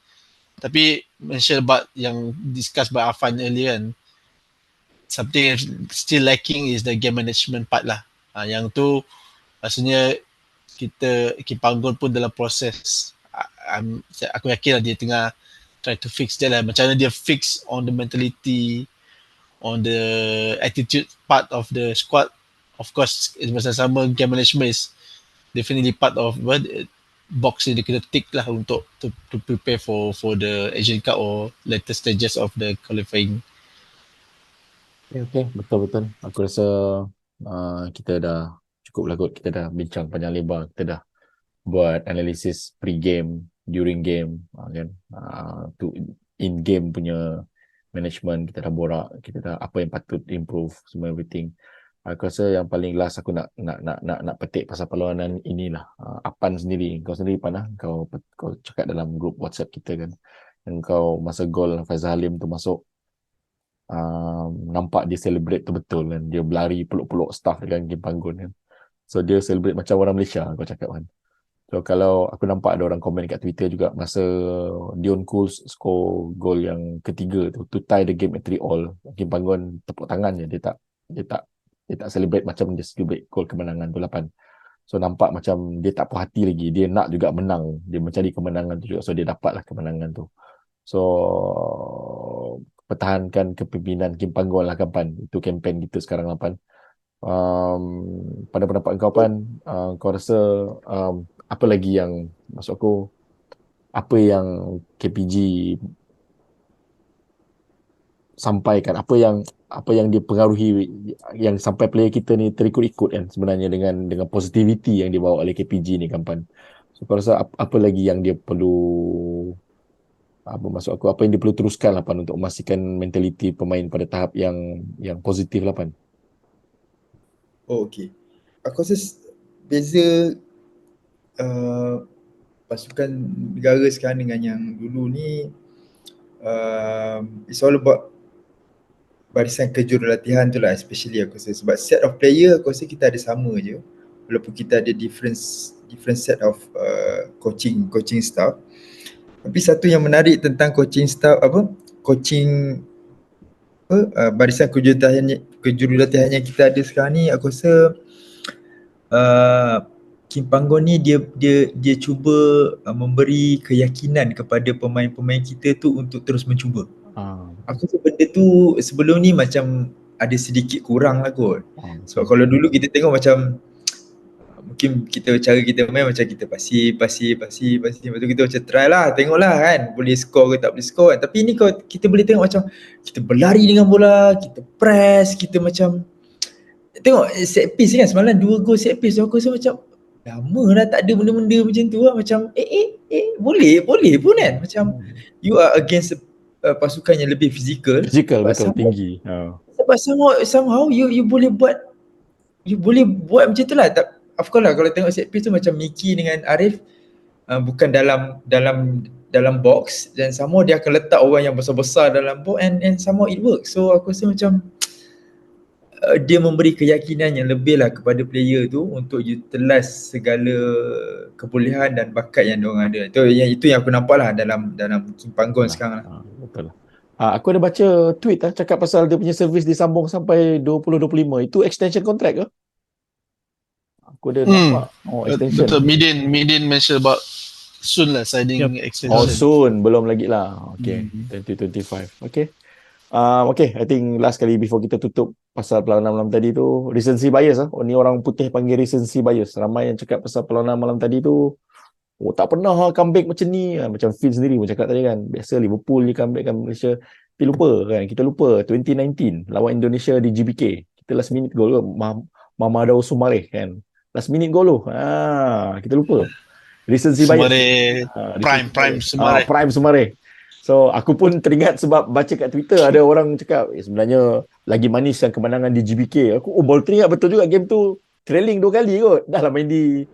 Tapi mention about yang discussed by Afan earlier kan, something still lacking is the game management part lah. Yang tu rasanya Kim Panggon pun dalam proses, aku yakin lah dia tengah try to fix dia lah, macam mana dia fix on the mentality on the attitude part of the squad. Of course, bersama game management is definitely part of what box yang dia kena tick lah untuk to prepare for the Asian Cup or later stages of the qualifying. Okay, betul-betul. Aku rasa kita dah cukup lah kot. Kita dah bincang panjang lebar. Kita dah buat analisis pre-game, during game, kan. To in-game punya management, kita dah borak, kita dah apa yang patut improve, semua everything. Aku rasa yang paling last aku nak petik pasal perlawanan inilah. Apan sendiri, kau sendiri Pan, kau cakap dalam grup WhatsApp kita kan. Dan kau masa gol Faizal Halim tu masuk, nampak dia celebrate tu betul kan. Dia berlari peluk-peluk staff dekat game panggung kan. So dia celebrate macam orang Malaysia, kau cakap kan. So kalau aku nampak ada orang komen kat Twitter juga masa Dion Kools score gol yang ketiga tu, to tie the game at 3-3, Kim Panggon tepuk tangan je, dia tak celebrate macam dia celebrate gol kemenangan tu 8. So nampak macam dia tak puas hati lagi, dia nak juga menang, dia mencari kemenangan tu juga, so dia dapatlah kemenangan tu. So pertahankan kepimpinan Kim Panggon lah Pan. Itu kempen kita sekarang lah Pan. Pada pendapat kau Pan, kau rasa apa lagi yang, maksud aku, apa yang KPG sampaikan, apa yang dia pengaruhi yang sampai player kita ni terikut-ikut kan sebenarnya dengan positivity yang dibawa oleh KPG ni kan Pan. So kau rasa apa lagi yang dia perlu, maksud aku, apa yang dia perlu teruskan lah Pan untuk memastikan mentaliti pemain pada tahap yang positif lah Pan. Oh, okay. Aku rasa beza pasukan negara sekarang dengan yang dulu ni, it's all about barisan kejurulatihan tu lah, especially aku rasa. Sebab set of player aku rasa kita ada sama je, walaupun kita ada different set of coaching staff. Tapi satu yang menarik tentang coaching staff, barisan kejurulatihan yang kita ada sekarang ni, aku rasa Kim Panggon ni dia cuba memberi keyakinan kepada pemain-pemain kita tu untuk terus mencuba. Aku rasa benda tu sebelum ni macam ada sedikit kurang lah kot. Sebab kalau dulu kita tengok macam mungkin cara kita main macam kita pasif, lepas tu kita macam try lah, tengoklah kan boleh score ke tak boleh score kan. Tapi ni kita boleh tengok macam kita berlari dengan bola, kita press, kita macam tengok set piece kan, semalam 2 gol set piece. Aku rasa macam lama dah tak ada benda-benda macam tu lah. Macam boleh pun kan. Macam you are against pasukan yang lebih fizikal, betul, tinggi. Sebab somehow you boleh buat macam tu lah. Of course lah, kalau tengok set piece tu macam Miki dengan Arif bukan dalam box, dan sama dia akan letak orang yang besar-besar dalam box, and somehow it works. So aku rasa macam dia memberi keyakinan yang lebih lah kepada player tu untuk utilize segala kebolehan dan bakat yang diorang ada. Itu yang aku nampak lah dalam Kim Panggon sekarang lah. Betul lah. Aku ada baca tweet cakap pasal dia punya servis disambung sampai 2025. Itu extension contract ke? Aku ada nampak. Extension. Betul, Midin mention about soon lah signing extension. Soon, belum lagi lah. Okay, 2025. Okay. Okay, I think last kali before kita tutup pasal perlawanan malam tadi tu, recency bias Ni orang putih panggil recency bias. Ramai yang cakap pasal perlawanan malam tadi tu, tak pernah comeback macam ni. Macam Phil sendiri pun cakap tadi kan, biasa Liverpool ni comeback kan Malaysia. Tapi kita lupa 2019 lawan Indonesia di GBK. Kita last minute goal Mamadou Soumaré kan. Last minute goal tu. Kita lupa. Recency bias. Prime Soumaré. So aku pun teringat sebab baca kat Twitter ada orang cakap sebenarnya lagi manis yang kemenangan di GBK. Aku baru teringat betul juga game tu trailing 2 kali kot. Dah lah main di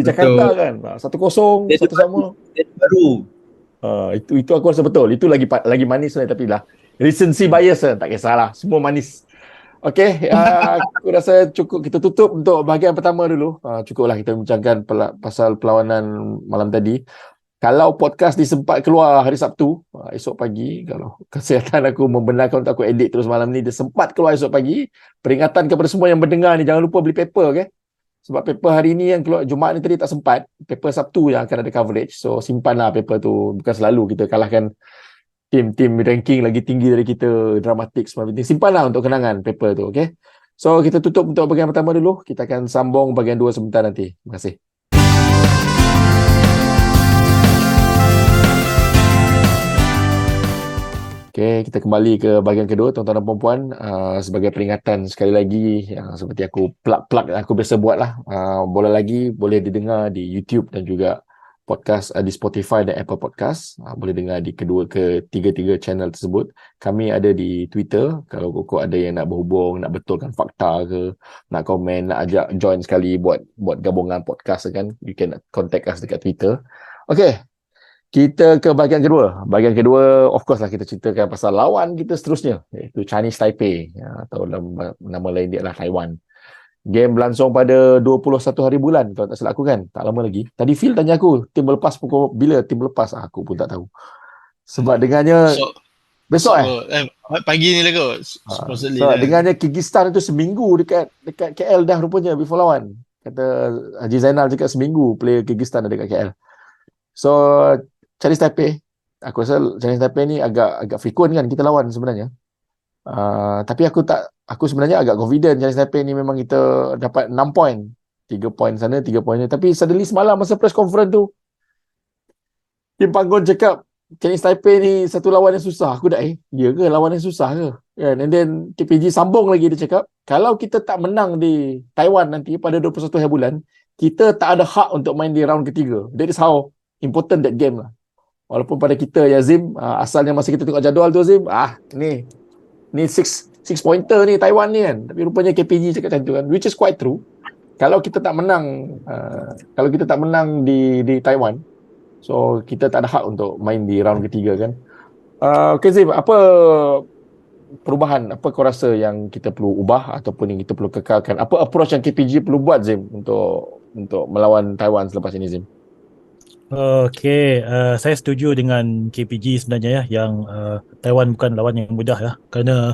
Jakarta kan. 1-0 satu sama. Baru. Itu aku rasa betul. Itu lagi manis lah, tapi lah recency bias tak kisahlah. Semua manis. Okay, aku rasa cukup kita tutup untuk bahagian pertama dulu. Cukuplah kita bincangkan pasal perlawanan malam tadi. Kalau podcast disempat keluar hari Sabtu, esok pagi, kalau kesihatan aku membenarkan untuk aku edit terus malam ni, dia sempat keluar esok pagi. Peringatan kepada semua yang mendengar ni, jangan lupa beli paper, okay? Sebab paper hari ni yang keluar Jumaat ni tadi tak sempat. Paper Sabtu yang akan ada coverage. So simpanlah paper tu. Bukan selalu kita kalahkan Tim ranking lagi tinggi dari kita, dramatik semua penting. Simpan lah untuk kenangan paper tu, okay? So kita tutup untuk bahagian pertama dulu. Kita akan sambung bahagian 2 sebentar nanti. Terima kasih. Okay, kita kembali ke bahagian kedua, tuan-tuan dan puan-puan. Sebagai peringatan sekali lagi, seperti aku plug aku biasa buat lah. Boleh lagi, boleh didengar di YouTube dan juga podcast di Spotify dan Apple Podcast. Boleh dengar di ketiga channel tersebut. Kami ada di Twitter. Kalau kau ada yang nak berhubung, nak betulkan fakta ke, nak komen, nak ajak join sekali buat gabungan podcast kan, you can contact us dekat Twitter. Okay. Kita ke bahagian kedua. Bahagian kedua, of course lah kita ceritakan pasal lawan kita seterusnya, iaitu Chinese Taipei, atau nama lain dia adalah Taiwan. Game berlangsung pada 21 hari bulan, kalau tak silap aku kan. Tak lama lagi. Tadi Phil tanya aku, tim berlepas pukul bila tim berlepas? Aku pun tak tahu. Sebab dengannya besok pagi ni lah kot. Supposedly so, dengannya Kyrgyzstan itu seminggu dekat KL dah rupanya before lawan. Kata Haji Zainal cakap seminggu player Kyrgyzstan ada dekat KL. So Chinese Taipei, aku rasa Chinese Taipei ni agak frequent kan kita lawan sebenarnya. Tapi aku sebenarnya agak confident Chinese Taipei ni memang kita dapat 6 poin. 3 poin sana, 3 poin ni. Tapi suddenly semalam masa press conference tu, Kim Panggon cakap Chinese Taipei ni satu lawan yang susah. Aku dah ya ke lawan yang susah ke? And then KPG sambung lagi, dia cakap, kalau kita tak menang di Taiwan nanti pada 21 hari bulan, kita tak ada hak untuk main di round ketiga. That is how important that game lah. Walaupun pada kita ya Zim, asalnya masa kita tengok jadual tu Zim, ni 6 pointer ni Taiwan ni kan. Tapi rupanya KPG cakap macam tu kan, which is quite true. Kalau kita tak menang di Taiwan, so kita tak ada hak untuk main di round ketiga kan. Okay Zim, apa perubahan, apa kau rasa yang kita perlu ubah ataupun yang kita perlu kekalkan? Apa approach yang KPG perlu buat Zim untuk melawan Taiwan selepas ini Zim? Okay, saya setuju dengan KPG sebenarnya ya, yang Taiwan bukan lawan yang mudah ya, kerana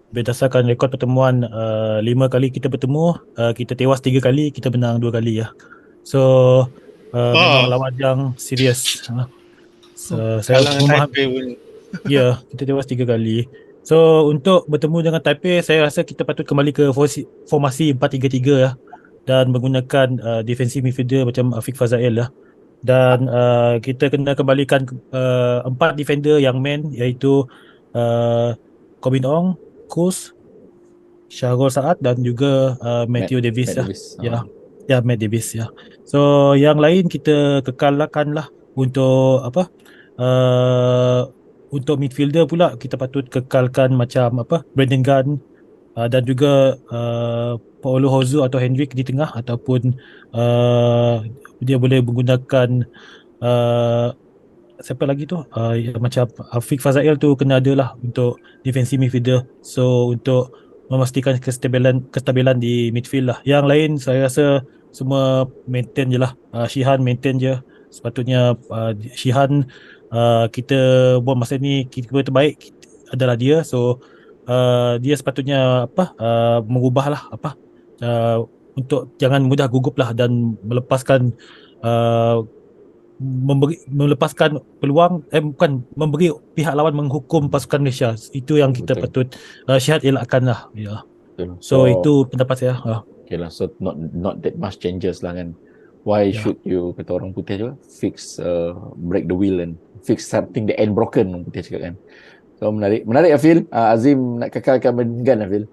berdasarkan rekod pertemuan 5 kali kita bertemu, kita tewas 3 kali, kita menang 2 kali ya. So memang lawan yang serius. Saya memahami. Ya, kita tewas 3 kali. So untuk bertemu dengan Taipei, saya rasa kita patut kembali ke formasi 4-3-3 ya, dan menggunakan defensive midfielder macam Afiq Fazail ya. Dan kita kena kembalikan 4 defender yang main, iaitu Kobin Ong, Kus, Syahrul Saad dan juga Matthew Davis ya. Ya, Matt Davis ya. So yang lain kita kekalkan lah. Untuk untuk midfielder pula kita patut kekalkan macam Brandon Gunn dan juga Paulo Hozu atau Hendrik di tengah, ataupun dia boleh menggunakan siapa lagi tu, macam Afiq Fazail tu kena ada lah untuk defensive midfielder. So untuk memastikan kestabilan di midfield lah. Yang lain saya rasa semua maintain je lah. Shihan maintain je. Sepatutnya Shihan, kita buat masa ni keeper terbaik adalah dia. So dia sepatutnya mengubah lah untuk jangan mudah gugup lah, dan melepaskan melepaskan peluang, memberi pihak lawan menghukum pasukan Malaysia. Itu yang kita patut Syihad elakkan lah ya. So itu pendapat saya. Okay lah, so not that much changes lah kan. Why should you, kata orang putih juga, fix break the wheel and fix something that ain't broken, orang putih cakap kan. So menarik Afil. Azim nak kekalkan Brandon Afil.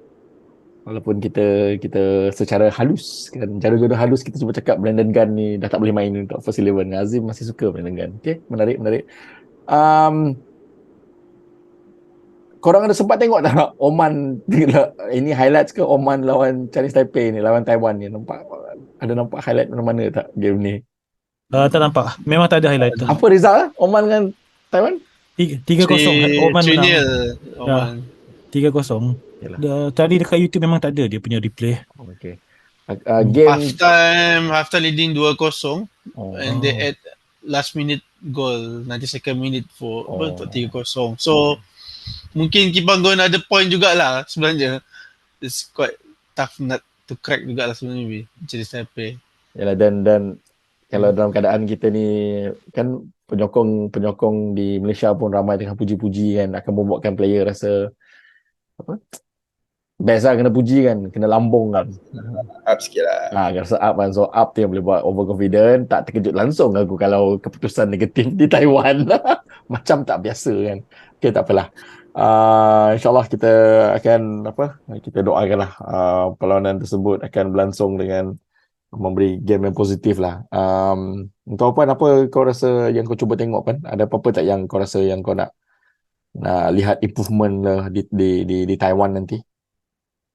Walaupun kita secara halus kan, jodoh halus kita cuba cakap Brandon Gunn ni dah tak boleh main untuk first 11. Azim masih suka Brandon Gunn. Okay, menarik. Korang ada sempat tengok tak Oman ini highlights ke, Oman lawan Chinese Taipei ni, lawan Taiwan ni? Nampak highlight mana-mana tak game ni? Tak nampak. Memang tak ada highlight. Apa result lah Oman dengan Taiwan? 3-0 Oman menang. Oman. 3-0. Tadi dekat YouTube memang tak ada dia punya replay. Okay. Game halftime leading 2-0 and they add last minute goal 92nd minute for 3-0. So mungkin Kipanggon ada point jugalah sebenarnya. It's quite tough nut to crack jugalah sebenarnya Chinese Taipei. Yalah, dan kalau dalam keadaan kita ni kan, penyokong di Malaysia pun ramai tengah puji-puji kan, akan membuatkan player rasa apa? Best lah, kena puji kan, kena lambung kan. Up sikit lah. Rasa up kan. So up tu yang boleh buat overconfident. Tak terkejut langsung aku kalau keputusan negatif di Taiwan. Macam tak biasa kan. Okay, tak apalah. InsyaAllah kita akan kita doakanlah perlawanan tersebut akan berlangsung dengan memberi game yang positif lah. Untuk apa kau rasa yang kau cuba tengok kan? Ada apa-apa tak yang kau rasa yang kau nak lihat improvement lah di Taiwan nanti?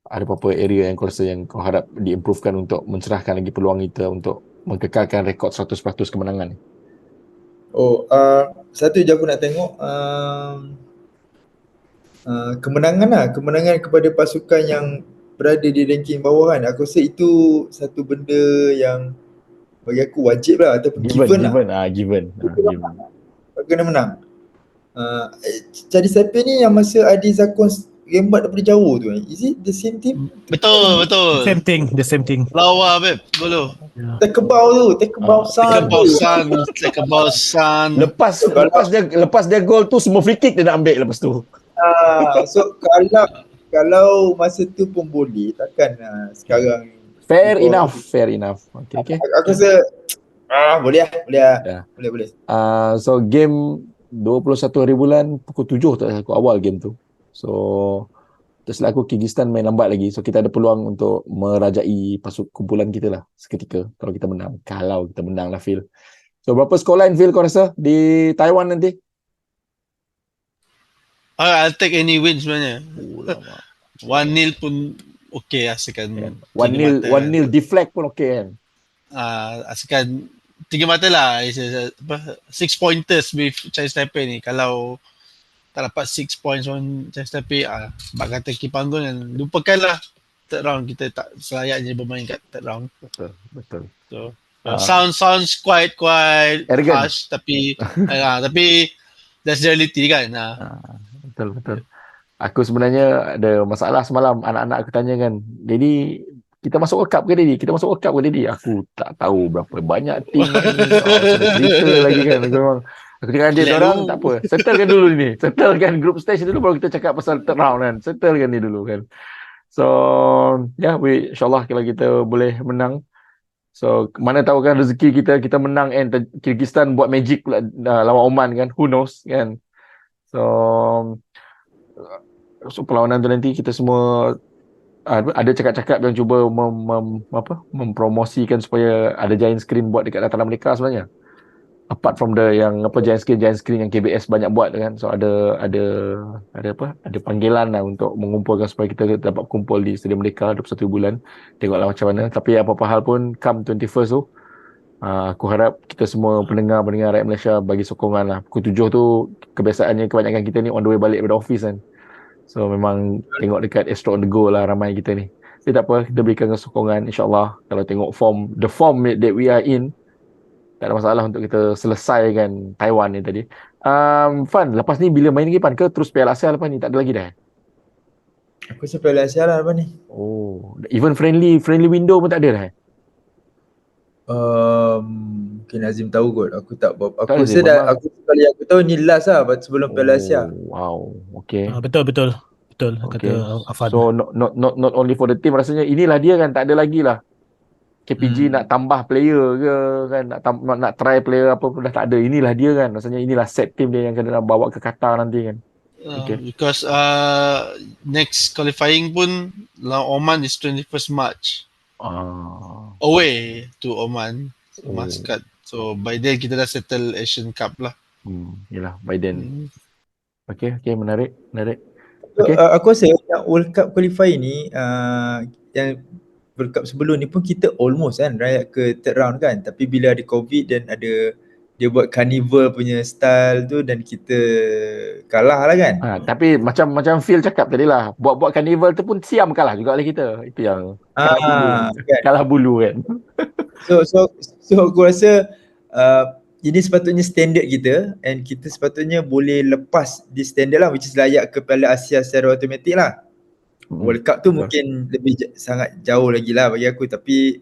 Ada apa-apa area yang kau rasa yang kau harap diimprovekan untuk mencerahkan lagi peluang kita untuk mengkekalkan rekod 100% kemenangan ni? Satu je aku nak tengok kemenangan kepada pasukan yang berada di ranking bawah kan. Aku rasa itu satu benda yang bagi aku wajib lah ataupun given. Kena menang. Jadi siapa ni yang masa Adi Zakon rembat daripada jauh tu, is it the same team? Betul. The same thing. Lawa beb, bolu. Tekebau San. Lepas dia gol tu semua free kick dia nak ambil lepas tu. So kalau masa tu pun boleh, takkan sekarang. Fair enough. Okay. Aku rasa boleh. So game 21 hari bulan pukul 7 tak aku awal game tu. So tersilap aku Kyrgyzstan main lambat lagi. So kita ada peluang untuk merajai kumpulan kita lah seketika kalau kita menang. Kalau kita menang lah Phil. So berapa scoreline Phil kau rasa di Taiwan nanti? I'll take any win sebenarnya. 1-0 pun okey asalkan 1-0 deflect pun okey kan. Asalkan 3 mata lah. 6 pointers with Chinese Taipei ni. Kalau tak dapat 6 points on Chinese Taipei, sebab kata Kipanggon kan, lupakanlah third round. Kita tak selayaknya bermain kat third round. Betul. So sounds quite arrogant. harsh, tapi that's the reality kan. Betul. Aku sebenarnya ada masalah semalam. Anak-anak aku tanya kan, Daddy, kita masuk World Cup ke Daddy? Aku tak tahu berapa banyak tim ni. Cerita lagi kan. Aku cakap dia orang tak apa. Settlekan dulu ni. Settlekan group stage dulu baru kita cakap pasal third round kan. Settlekan ni dulu kan. So, insyaAllah kalau kita boleh menang. So, mana tahu kan rezeki kita menang and Kyrgyzstan buat magic pula lawan Oman kan. Who knows kan. So perlawanan tu nanti kita semua ada cakap-cakap yang cuba mempromosikan supaya ada giant screen buat dekat dataran mereka sebenarnya. Apart from giant screen yang KBS banyak buat kan. So ada panggilan lah untuk mengumpulkan supaya kita dapat kumpul di stadium mereka 21 bulan. Tengoklah macam mana. Tapi apa-apa hal pun come 21st tu, aku harap kita semua pendengar rakyat Malaysia bagi sokongan lah. Pukul 7 tu kebiasaannya kebanyakan kita ni on the way balik daripada office kan. So memang tengok dekat Astro on the go lah ramai kita ni. Tapi tak apa, kita berikan sokongan insyaAllah. Kalau tengok the form that we are in, tak ada masalah untuk kita selesaikan Taiwan ni tadi. Fan, lepas ni bila main lagi Fan ke terus Piala Asia lepas ni? Tak ada lagi dah? Aku rasa Piala Asia lah lepas ni. Even friendly window pun tak ada dah? Mungkin Azim tahu kot. Aku tak rasa sekali aku tahu ni last lah sebelum Piala Asia. Wow, okay. Betul Okay. Kata Afan. So not only for the team, rasanya inilah dia kan, tak ada lagi lah KPG nak tambah player ke kan, nak try player apa pun dah tak ada. Inilah dia kan, rasanya inilah set team dia yang kena bawa ke Qatar nanti kan. Because next qualifying pun Oman is 21st March. Away to Oman, Muscat. So by then kita dah settle Asian Cup lah. Yelah, by then. Okay, menarik. Okay. Aku rasa yang World Cup qualifying ni yang World Cup sebelum ni pun kita almost kan rayak ke third round kan, tapi bila ada COVID dan ada dia buat carnival punya style tu dan kita kalah lah kan. Tapi macam Phil cakap tadi lah, buat carnival tu pun siam kalah juga oleh kita. Itu yang kalah bulu kan. So aku rasa ini sepatutnya standard kita, and kita sepatutnya boleh lepas di standard lah, which is layak ke Piala Asia secara automatik lah. World Cup tu mungkin lebih sangat jauh lagi lah bagi aku, tapi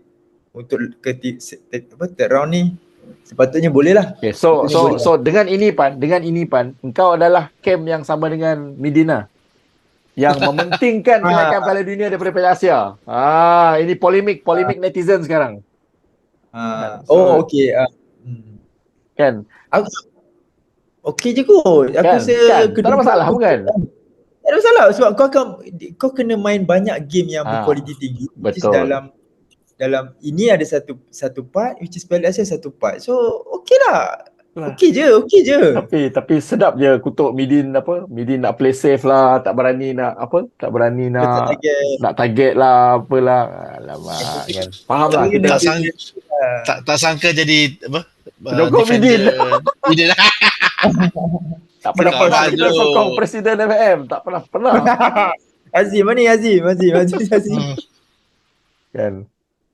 untuk third round ni sepatutnya boleh lah. Okay, so Sepatutnya so boleh. so dengan ini Pan, engkau adalah camp yang sama dengan Medina yang mementingkan kelaikan Piala Dunia daripada Piala Asia. Ini polemik netizen sekarang. Oh, okey. Kan? Aku okey je kot. Aku Kan? rasa Tak ada masalah bukan? Tak ada masalah sebab kau kena main banyak game yang berkualiti tinggi. Which is Betul. dalam ini ada satu part, which is Piala Asia satu part. So okey lah. Okey je. Tapi sedap je kutuk Midin nak play safe lah, tak berani nak nak target lah apalah. Alamak kan. Faham lah kita tak sangka jadi apa? Penyokong Midin. Midin. Tak pernah kita sokong Presiden FFM, tak pernah. Azim mana Azim? Kan.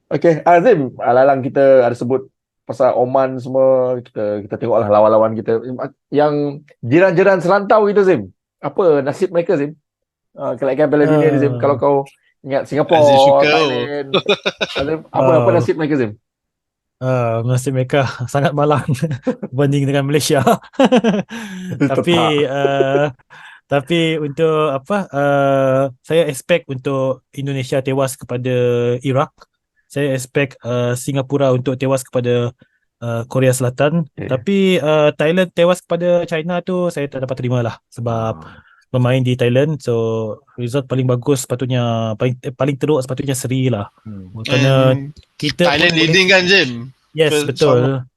Okey, Azim, alalang kita ada sebut pasal Oman semua, kita tengoklah lawan-lawan kita yang jiran-jiran serantau kita, Zim. Apa nasib mereka, Zim? Kelaikan Piala Dunia ni, Zim. Kalau kau ingat Singapura, Thailand, Azim, apa nasib mereka, Zim? Nasib mereka sangat malang berbanding dengan Malaysia. Tapi untuk saya expect untuk Indonesia tewas kepada Iraq. Saya expect Singapura untuk tewas kepada Korea Selatan. Tapi Thailand tewas kepada China tu saya tak dapat terima lah sebab bermain di Thailand, so result paling bagus sepatutnya paling teruk sepatutnya Seri lah. Kerana kita Thailand leading kan, Jim? Yes, betul.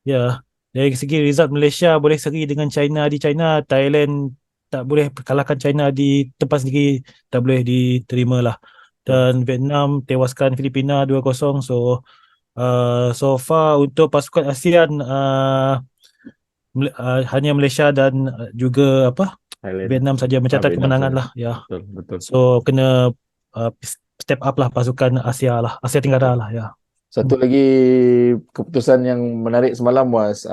Ya, dari segi result Malaysia boleh seri dengan China di China, Thailand tak boleh kalahkan China di tempat sendiri, tak boleh diterima lah. Dan Vietnam tewaskan Filipina 2-0. So so far untuk pasukan ASEAN hanya Malaysia dan juga Thailand. Vietnam saja mencatat kemenangan lah ya. Betul. So kena step up lah pasukan Asia Tenggara lah ya. Satu lagi keputusan yang menarik semalam was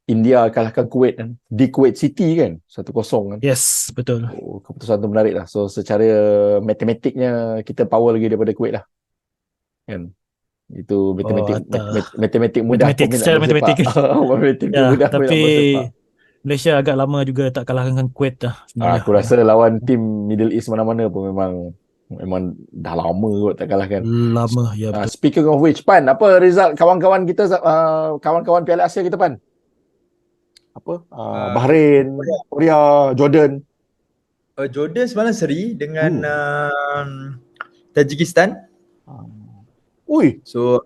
India kalahkan Kuwait kan, di Kuwait City kan, 1-0 kan. Yes, betul. Keputusan tu menarik lah. So secara matematiknya kita power lagi daripada Kuwait lah. Kan. Itu matematik mudah. Secara matematik. Mudah. Tapi Malaysia agak lama juga tak kalahkan dengan Kuwait dah sebenarnya. Aku rasa lawan tim Middle East mana-mana pun memang dah lama kot tak kalahkan. Lama, ya betul. Speaking of which, Pan, apa result kawan-kawan kita, kawan-kawan Piala Asia kita, Pan? Bahrain, Korea, Jordan. Jordan semalam seri dengan Tajikistan. Ui. So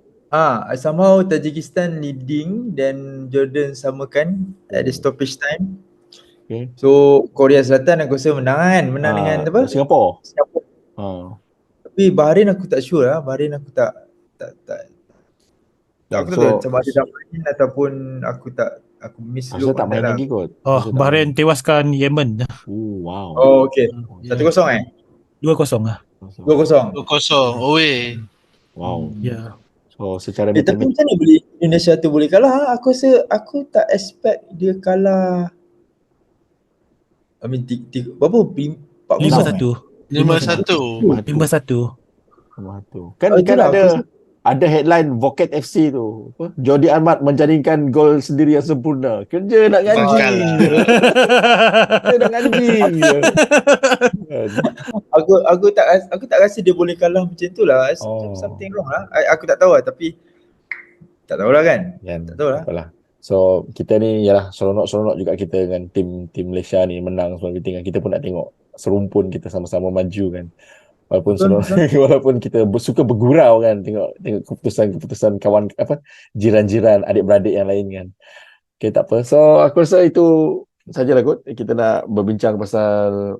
somehow Tajikistan leading dan Jordan samakan at the stoppage time. Okay. So Korea Selatan aku rasa menang dengan apa? Singapura. Tapi Bahrain aku tak sure lah. Bahrain aku tak aku tak tahu sama ada dah main ataupun aku miss dulu. Aku tak main lagi kot. Bahrain tewaskan Yemen. Wow. Oh okey. 1-0 2-0 lah. 2-0. Away. Wow. Ya. So secara tapi macam mana boleh Indonesia tu boleh kalah? Aku rasa aku tak expect dia kalah. I mean berapa? 5-1. 5-1. Kan ada headline Voket FC tu. Jordi Amat menjaringkan gol sendiri yang sempurna. Kerja nak ngaji. Aku tak rasa dia boleh kalah macam tu lah. Something wrong lah. Aku tak tahu lah, tapi tak tahulah kan. Tak tahulah. So kita ni ialah seronok-seronok juga kita dengan tim Malaysia ni menang semua everything kan. Kita pun nak tengok serumpun kita sama-sama maju kan. Walaupun kita suka bergurau kan tengok keputusan kawan jiran-jiran, adik-beradik yang lain kan. Okay, tak apa. So aku rasa itu sajalah kot. Kita nak berbincang pasal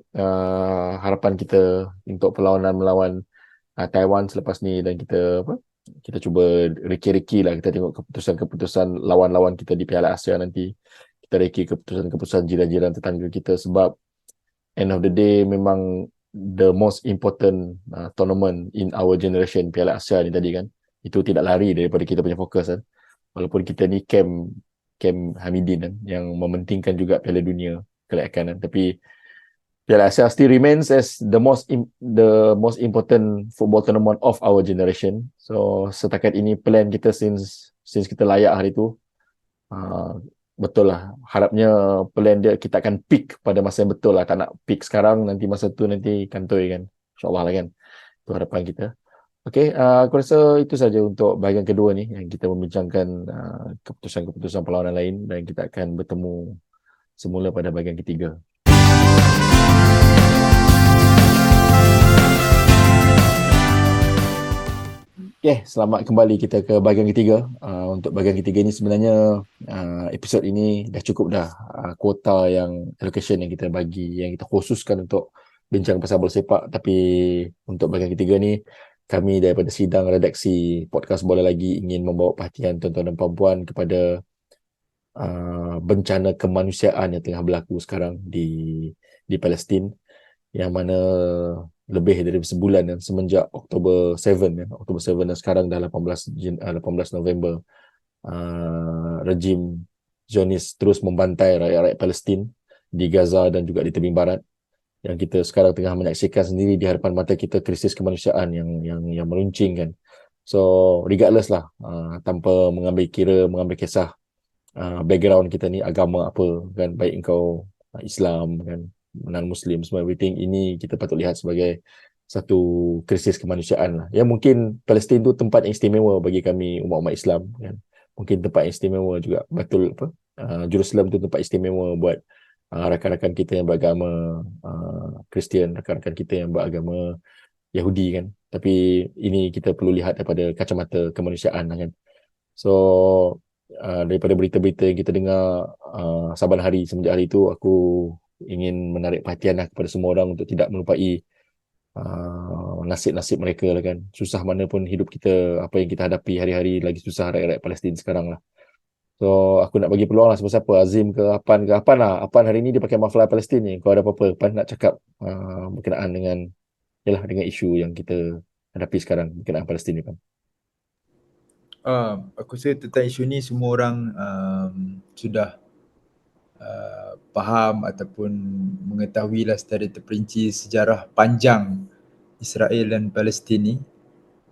harapan kita untuk perlawanan melawan Taiwan selepas ni, dan kita cuba reki-reki lah, kita tengok keputusan-keputusan lawan-lawan kita di Piala Asia nanti. Kita reki keputusan-keputusan jiran-jiran tetangga kita, sebab end of the day memang the most important tournament in our generation, Piala Asia ni tadi kan. Itu tidak lari daripada kita punya fokus kan. Walaupun kita ni camp Hamidin kan, yang mementingkan juga Piala Dunia kelaikan kan. Tapi Piala Asia still remains as the most important football tournament of our generation. So setakat ini plan kita since since kita layak hari tu, betul lah, harapnya plan dia kita akan peak pada masa yang betul lah, tak nak peak sekarang nanti masa tu nanti kantoi kan, insyaAllah lah kan, itu harapan kita. Okey, aku rasa itu saja untuk bahagian kedua ni yang kita membincangkan keputusan-keputusan perlawanan lain, dan kita akan bertemu semula pada bahagian ketiga. Okay, selamat kembali kita ke bahagian ketiga. Untuk bahagian ketiga ni sebenarnya episod ini dah cukup dah kuota yang allocation yang kita bagi, yang kita khususkan untuk bincang pasal bola sepak. Tapi untuk bahagian ketiga ni, kami daripada sidang redaksi podcast Bola Lagi ingin membawa perhatian tuan-tuan dan puan-puan kepada bencana kemanusiaan yang tengah berlaku sekarang di Palestin, yang mana lebih dari sebulan dan semenjak Oktober 7 dan sekarang dah 18 November, rejim Zionis terus membantai rakyat-rakyat Palestin di Gaza dan juga di tebing barat, yang kita sekarang tengah menyaksikan sendiri di hadapan mata kita krisis kemanusiaan yang meruncing kan. So regardless lah, tanpa mengambil kisah background kita ni agama apa kan, baik engkau Islam kan, non-Muslim, semua everything, ini kita patut lihat sebagai satu krisis kemanusiaan lah. Ya, mungkin Palestin tu tempat yang istimewa bagi kami umat-umat Islam kan. Mungkin tempat yang istimewa juga, betul apa, Jerusalem tu tempat istimewa buat rakan-rakan kita yang beragama Kristian, rakan-rakan kita yang beragama Yahudi kan. Tapi ini kita perlu lihat daripada kacamata kemanusiaan lah kan. So daripada berita-berita yang kita dengar saban hari semenjak hari itu, aku ingin menarik perhatian lah kepada semua orang untuk tidak melupai nasib-nasib mereka lah kan. Susah mana pun hidup kita, apa yang kita hadapi hari-hari, lagi susah rakyat-rakyat Palestin sekarang lah. So aku nak bagi peluang lah siapa-siapa, Azim ke Apan lah. Apan hari ni dia pakai maflar Palestin ni. Kau ada apa-apa Apan nak cakap berkenaan dengan isu yang kita hadapi sekarang berkenaan Palestin ni, Pan? Aku rasa tentang isu ni semua orang sudah faham ataupun mengetahui lah secara terperinci sejarah panjang Israel dan Palestin ni.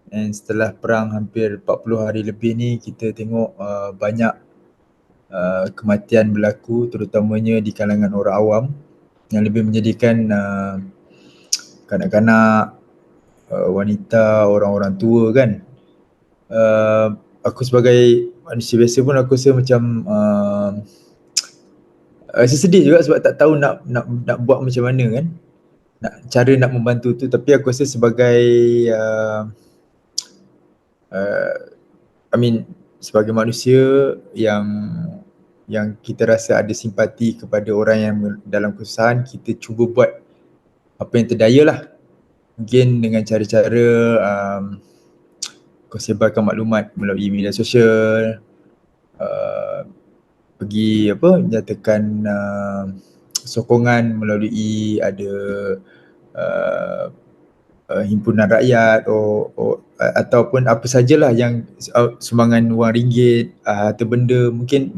Dan setelah perang hampir 40 hari lebih ni, kita tengok banyak kematian berlaku, terutamanya di kalangan orang awam, yang lebih menyedihkan kanak-kanak, wanita, orang-orang tua kan. Aku sebagai manusia biasa pun aku rasa macam rasa sedih juga sebab tak tahu nak buat macam mana kan, cara nak membantu tu. Tapi aku rasa sebagai sebagai manusia yang kita rasa ada simpati kepada orang yang dalam kesusahan, kita cuba buat apa yang terdaya lah. Mungkin dengan cara-cara kau sebarkan maklumat melalui media sosial, nyatakan sokongan melalui ada himpunan rakyat ataupun apa sajalah yang sumbangan wang ringgit, harta benda, mungkin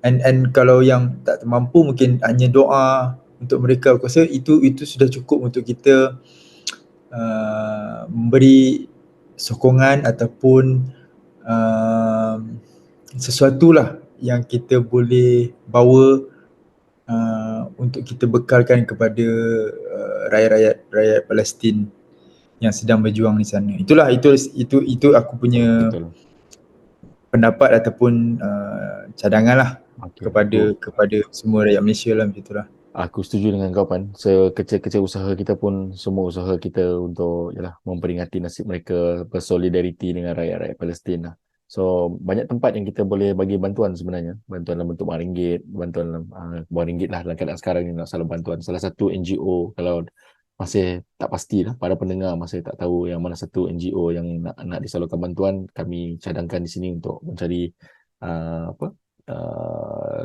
and kalau yang tak mampu mungkin hanya doa untuk mereka. Aku rasa itu sudah cukup untuk kita memberi sokongan ataupun sesuatulah yang kita boleh bawa untuk kita bekalkan kepada rakyat Palestin yang sedang berjuang di sana. Itu aku punya pendapat ataupun cadangan lah kepada semua rakyat Malaysia lah, macam itulah. Aku setuju dengan kau, Pan. Sekecil-kecil usaha kita pun, semua usaha kita untuk memperingati nasib mereka, bersolidariti dengan rakyat-rakyat Palestin lah. So banyak tempat yang kita boleh bagi bantuan sebenarnya. Bantuan dalam bentuk wang ringgit, bantuan wang ringgit lah dalam keadaan sekarang ni nak selalu bantuan. Salah satu NGO, kalau masih tak pastilah, para pendengar masih tak tahu yang mana satu NGO yang nak disalurkan bantuan, kami cadangkan di sini untuk mencari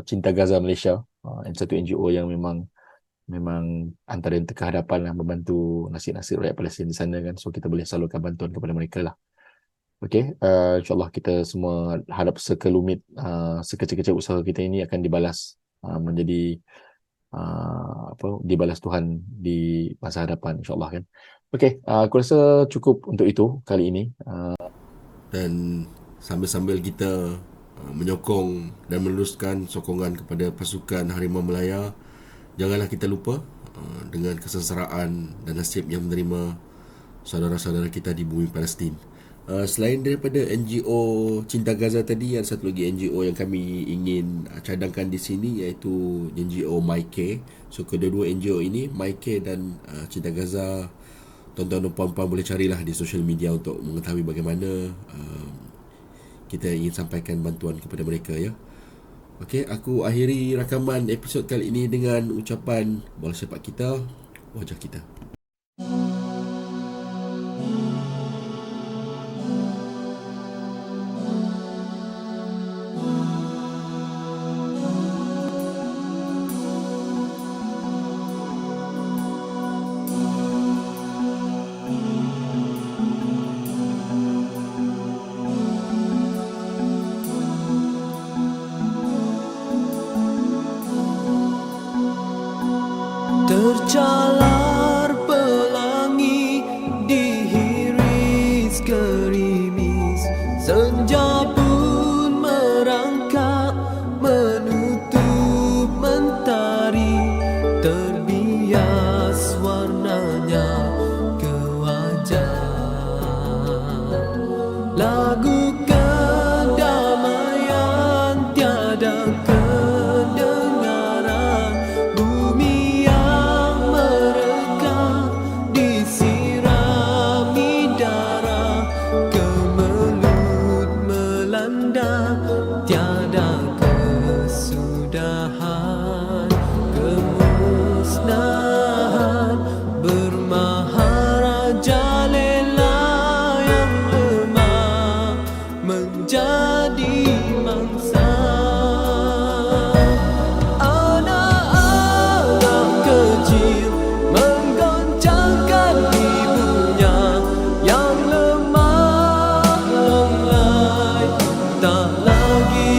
Cinta Gaza Malaysia, satu NGO yang memang antara yang terkehadapan lah membantu nasib-nasib rakyat Palestin di sana kan. So kita boleh salurkan bantuan kepada mereka lah. Okey, insyaAllah kita semua harap sekelumit sekecil-kecil usaha kita ini akan dibalas menjadi dibalas Tuhan di masa hadapan, insyaAllah kan. Okey, aku rasa cukup untuk itu kali ini. Dan sambil-sambil kita menyokong dan meneruskan sokongan kepada pasukan Harimau Melaya, janganlah kita lupa dengan kesengsaraan dan nasib yang menerima saudara-saudara kita di bumi Palestin. Selain daripada NGO Cinta Gaza tadi, ada satu lagi NGO yang kami ingin cadangkan di sini, iaitu NGO MyCare. So kedua-dua NGO ini, MyCare dan Cinta Gaza, tuan-tuan dan puan-puan boleh carilah di social media untuk mengetahui bagaimana kita ingin sampaikan bantuan kepada mereka, ya. Okey, aku akhiri rakaman episod kali ini dengan ucapan bola sepak kita, wajah kita. Tercalar pelangi dihiris gerimis, senja pun merangkak menutup mentari, terbias warnanya ke wajah. Lagu kedamaian tiada kedengaran, bumi yang mereka disirami darah, kemelut melanda tiada kesudahan, kemusnahan bermaharajalela yang lemah menjadi mangsa. Anak-anak kecil menggoncangkan ibunya yang lemah lenglai, tak lagi